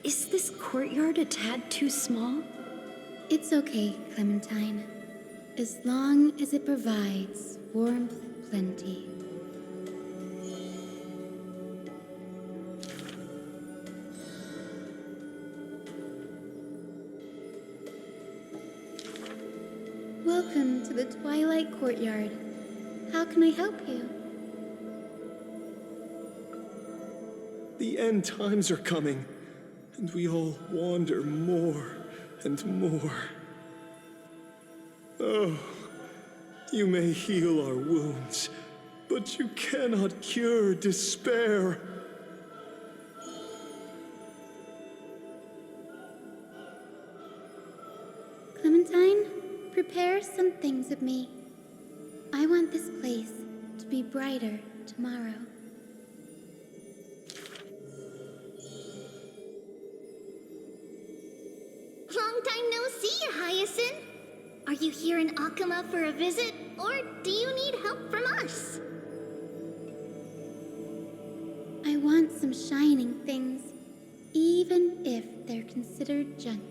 Is this courtyard a tad too small? It's okay, Clementine. As long as it provides warmth plenty. Welcome to the Twilight Courtyard. How can I help you? The end times are coming, and we all wander more and more. Oh, you may heal our wounds, but you cannot cure despair. Clementine, prepare some things of me. I want this place to be brighter tomorrow. Long time no see, Hyacinth. Are you here in Akama for a visit, or do you need help from us? I want some shining things, even if they're considered junk.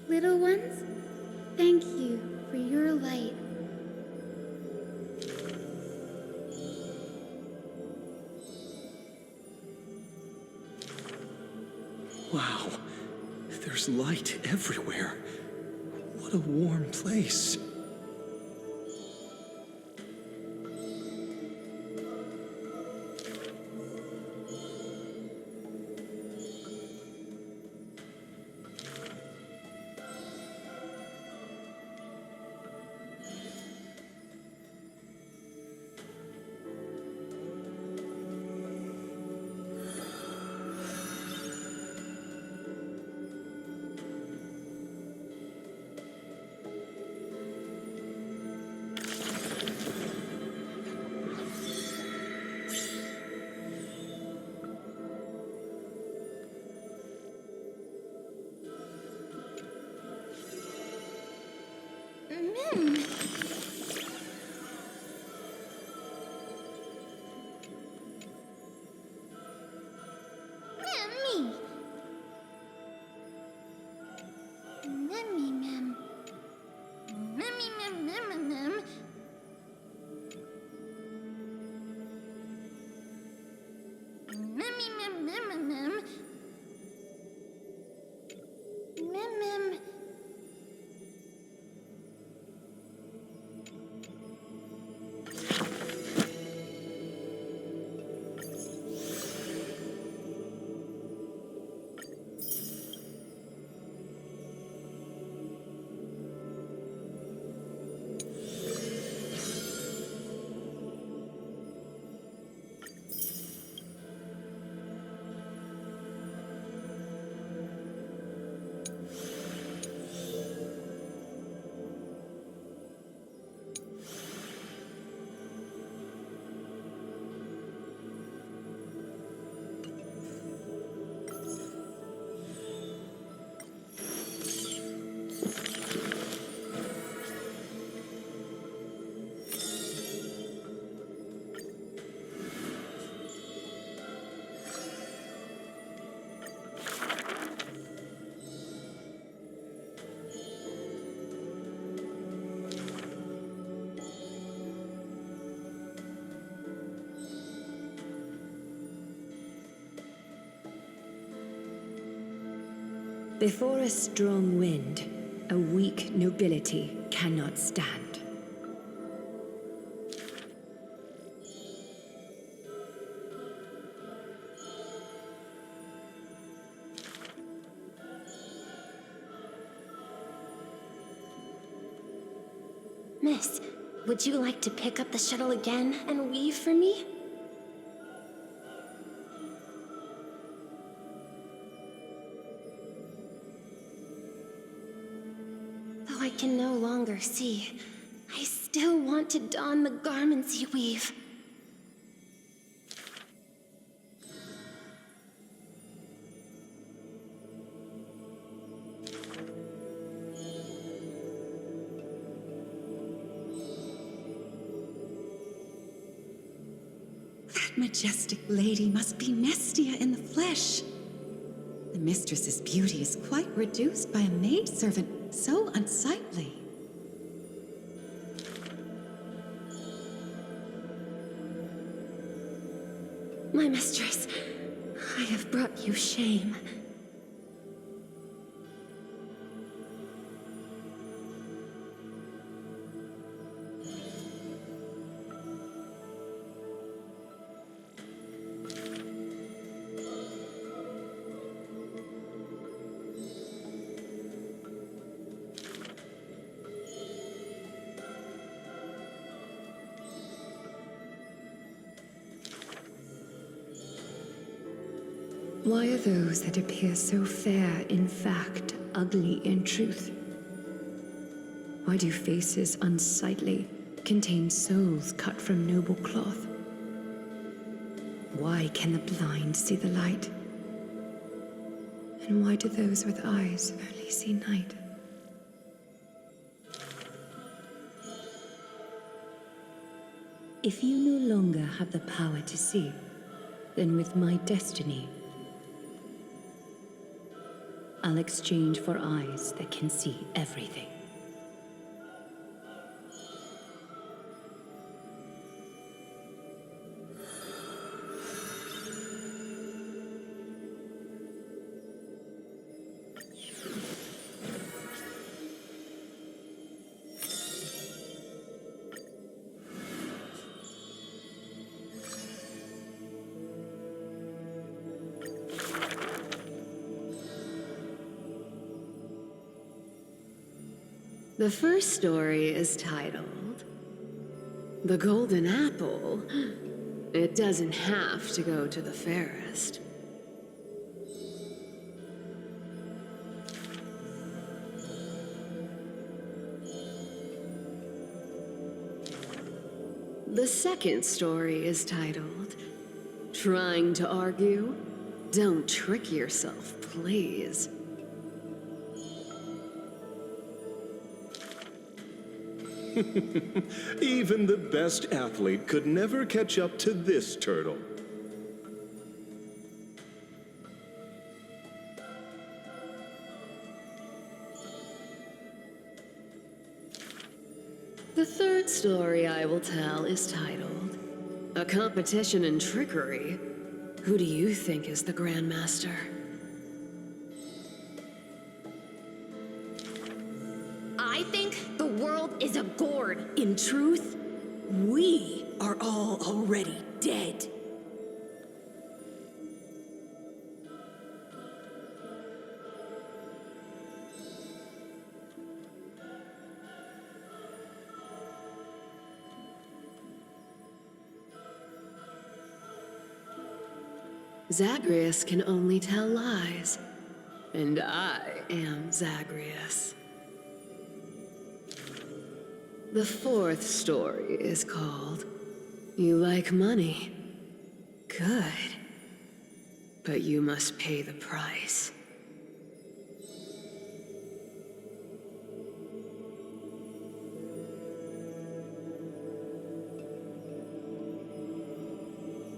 Little ones, thank you for your light. Wow, there's light everywhere. What a warm place. Before a strong wind, a weak nobility cannot stand. Miss, would you like to pick up the shuttle again and weave for me? Though I can no longer see, I still want to don the garments you weave. That majestic lady must be Nestia in the flesh. The mistress's beauty is quite reduced by a maidservant so unsightly. My mistress, I have brought you shame. Why are those that appear so fair in fact ugly in truth? Why do faces unsightly contain souls cut from noble cloth? Why can the blind see the light? And why do those with eyes only see night? If you no longer have the power to see, then with my destiny, I'll exchange for eyes that can see everything. The first story is titled The Golden Apple. It doesn't have to go to the fairest. The second story is titled Trying to Argue? Don't trick yourself, please. Even the best athlete could never catch up to this turtle. The third story I will tell is titled A Competition in Trickery. Who do you think is the Grandmaster? I think the world is a gourd. In truth, we are all already dead. Zagreus can only tell lies, and I am Zagreus. The fourth story is called You Like Money. Good. But you must pay the price.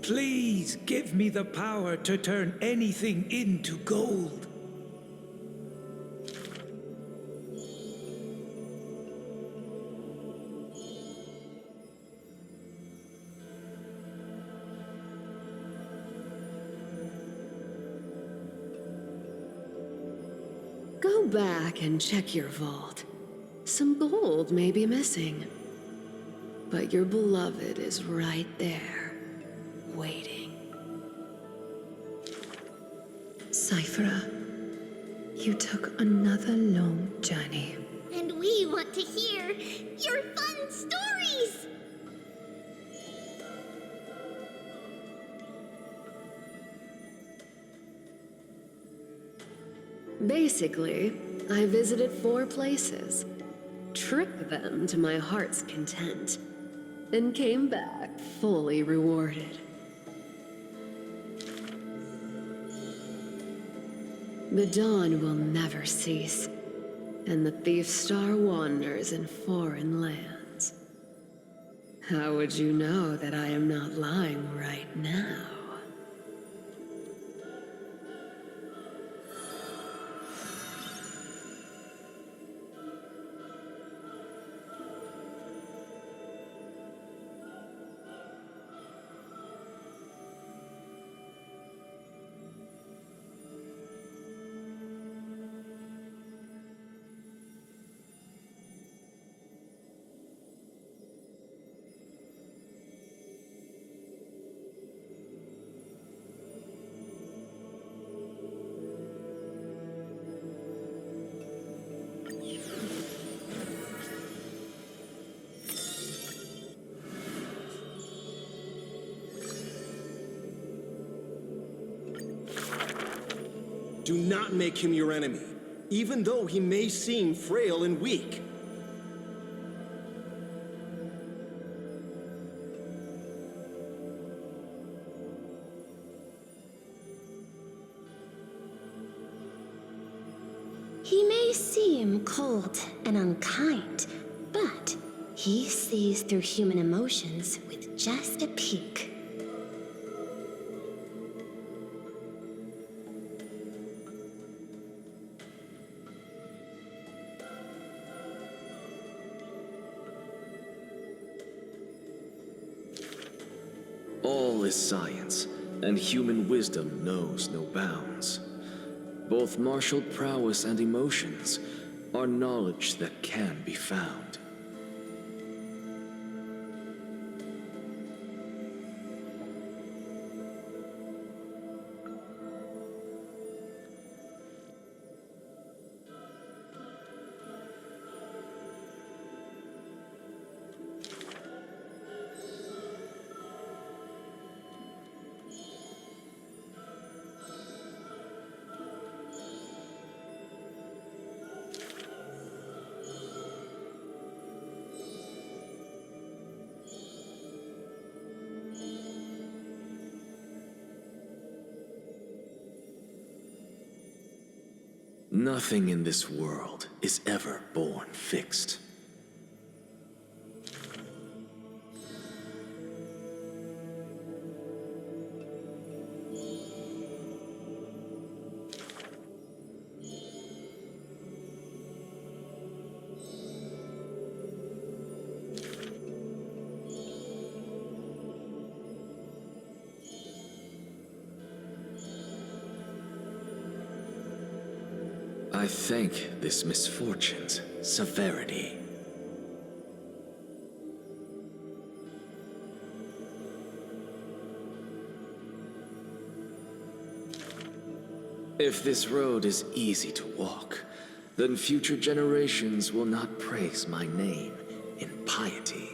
Please give me the power to turn anything into gold. Go back and check your vault. Some gold may be missing. But your beloved is right there, waiting. Cyphera, you took another long journey. And we want to hear your fun stories! Basically, I visited 4 places, tricked them to my heart's content, and came back fully rewarded. The dawn will never cease, and the thief star wanders in foreign lands. How would you know that I am not lying right now? Do not make him your enemy, even though he may seem frail and weak. He may seem cold and unkind, but he sees through human emotions with just a peek. All is science, and human wisdom knows no bounds. Both martial prowess and emotions are knowledge that can be found. Nothing in this world is ever born fixed. I thank this misfortune's severity. If this road is easy to walk, then future generations will not praise my name in piety.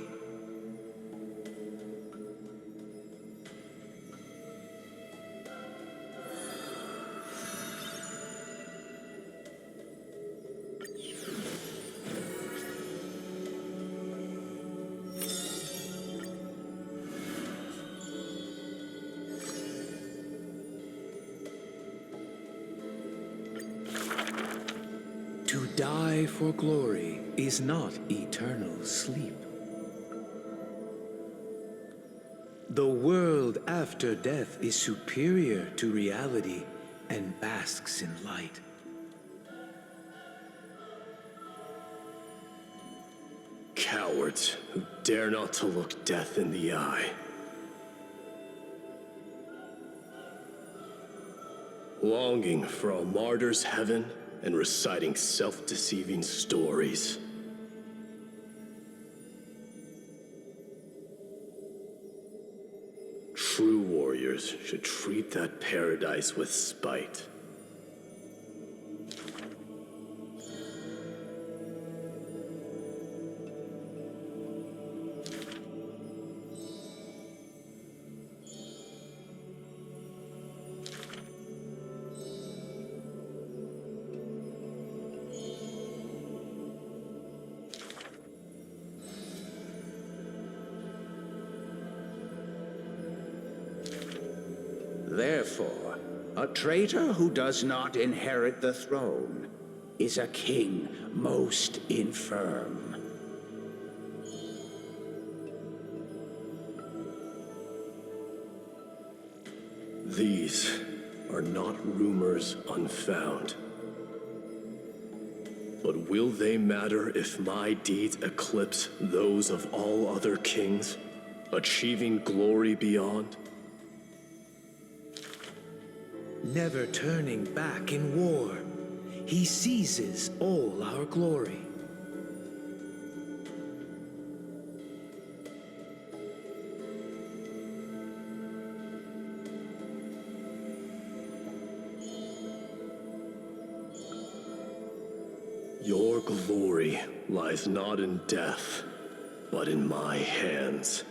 To die for glory is not eternal sleep. The world after death is superior to reality and basks in light. Cowards who dare not to look death in the eye. Longing for a martyr's heaven and reciting self-deceiving stories. True warriors should treat that paradise with spite. Therefore, a traitor who does not inherit the throne is a king most infirm. These are not rumors unfound. But will they matter if my deeds eclipse those of all other kings, achieving glory beyond? Never turning back in war, he seizes all our glory. Your glory lies not in death, but in my hands.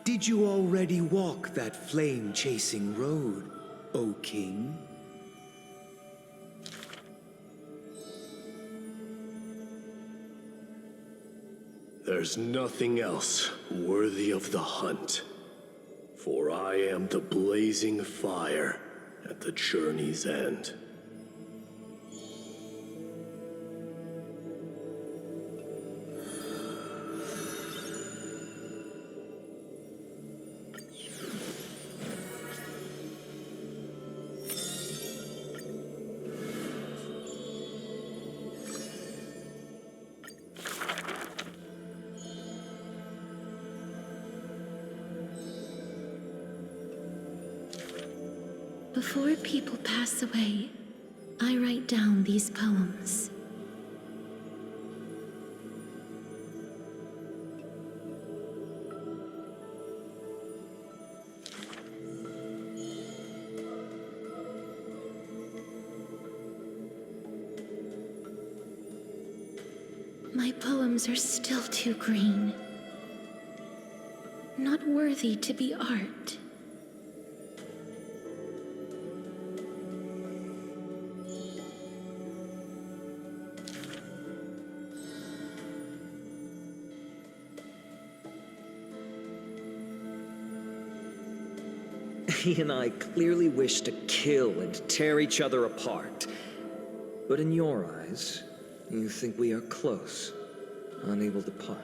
Did you already walk that flame-chasing road, O King? There's nothing else worthy of the hunt, for I am the blazing fire at the journey's end. Before people pass away, I write down these poems. My poems are still too green, not worthy to be art. He and I clearly wish to kill and tear each other apart. But in your eyes, you think we are close, unable to part.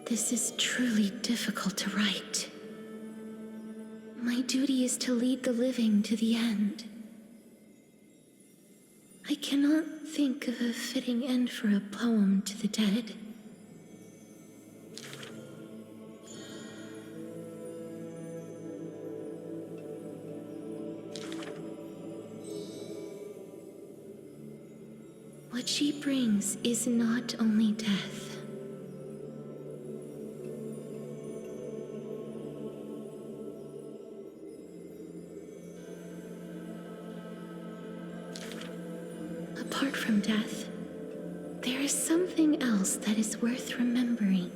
This is truly difficult to write. My duty is to lead the living to the end. I cannot think of a fitting end for a poem to the dead. What she brings is not only death. Apart from death, there is something else that is worth remembering.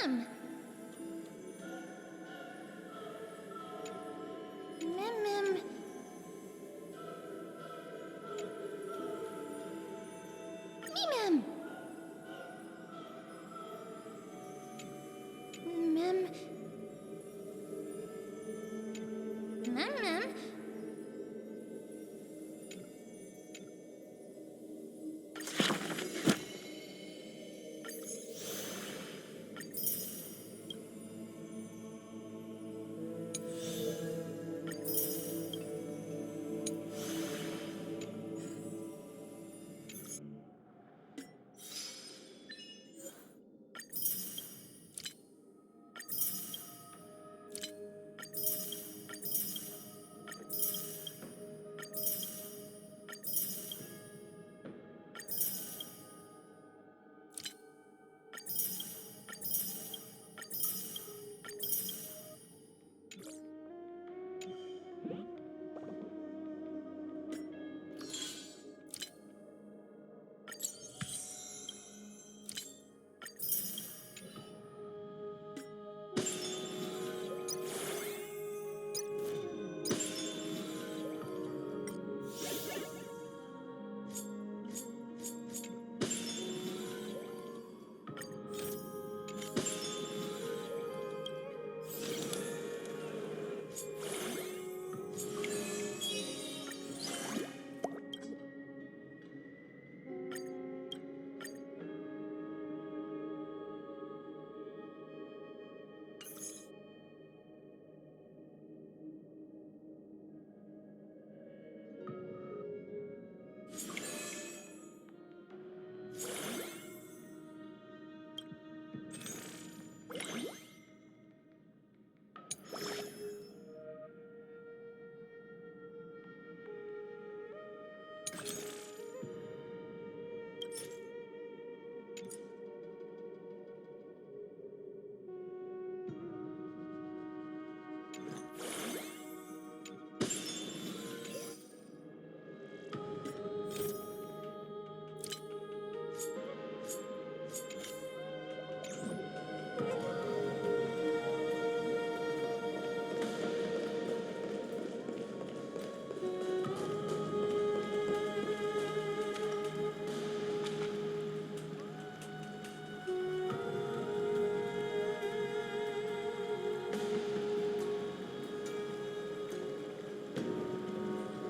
Mem! Mem. Mem!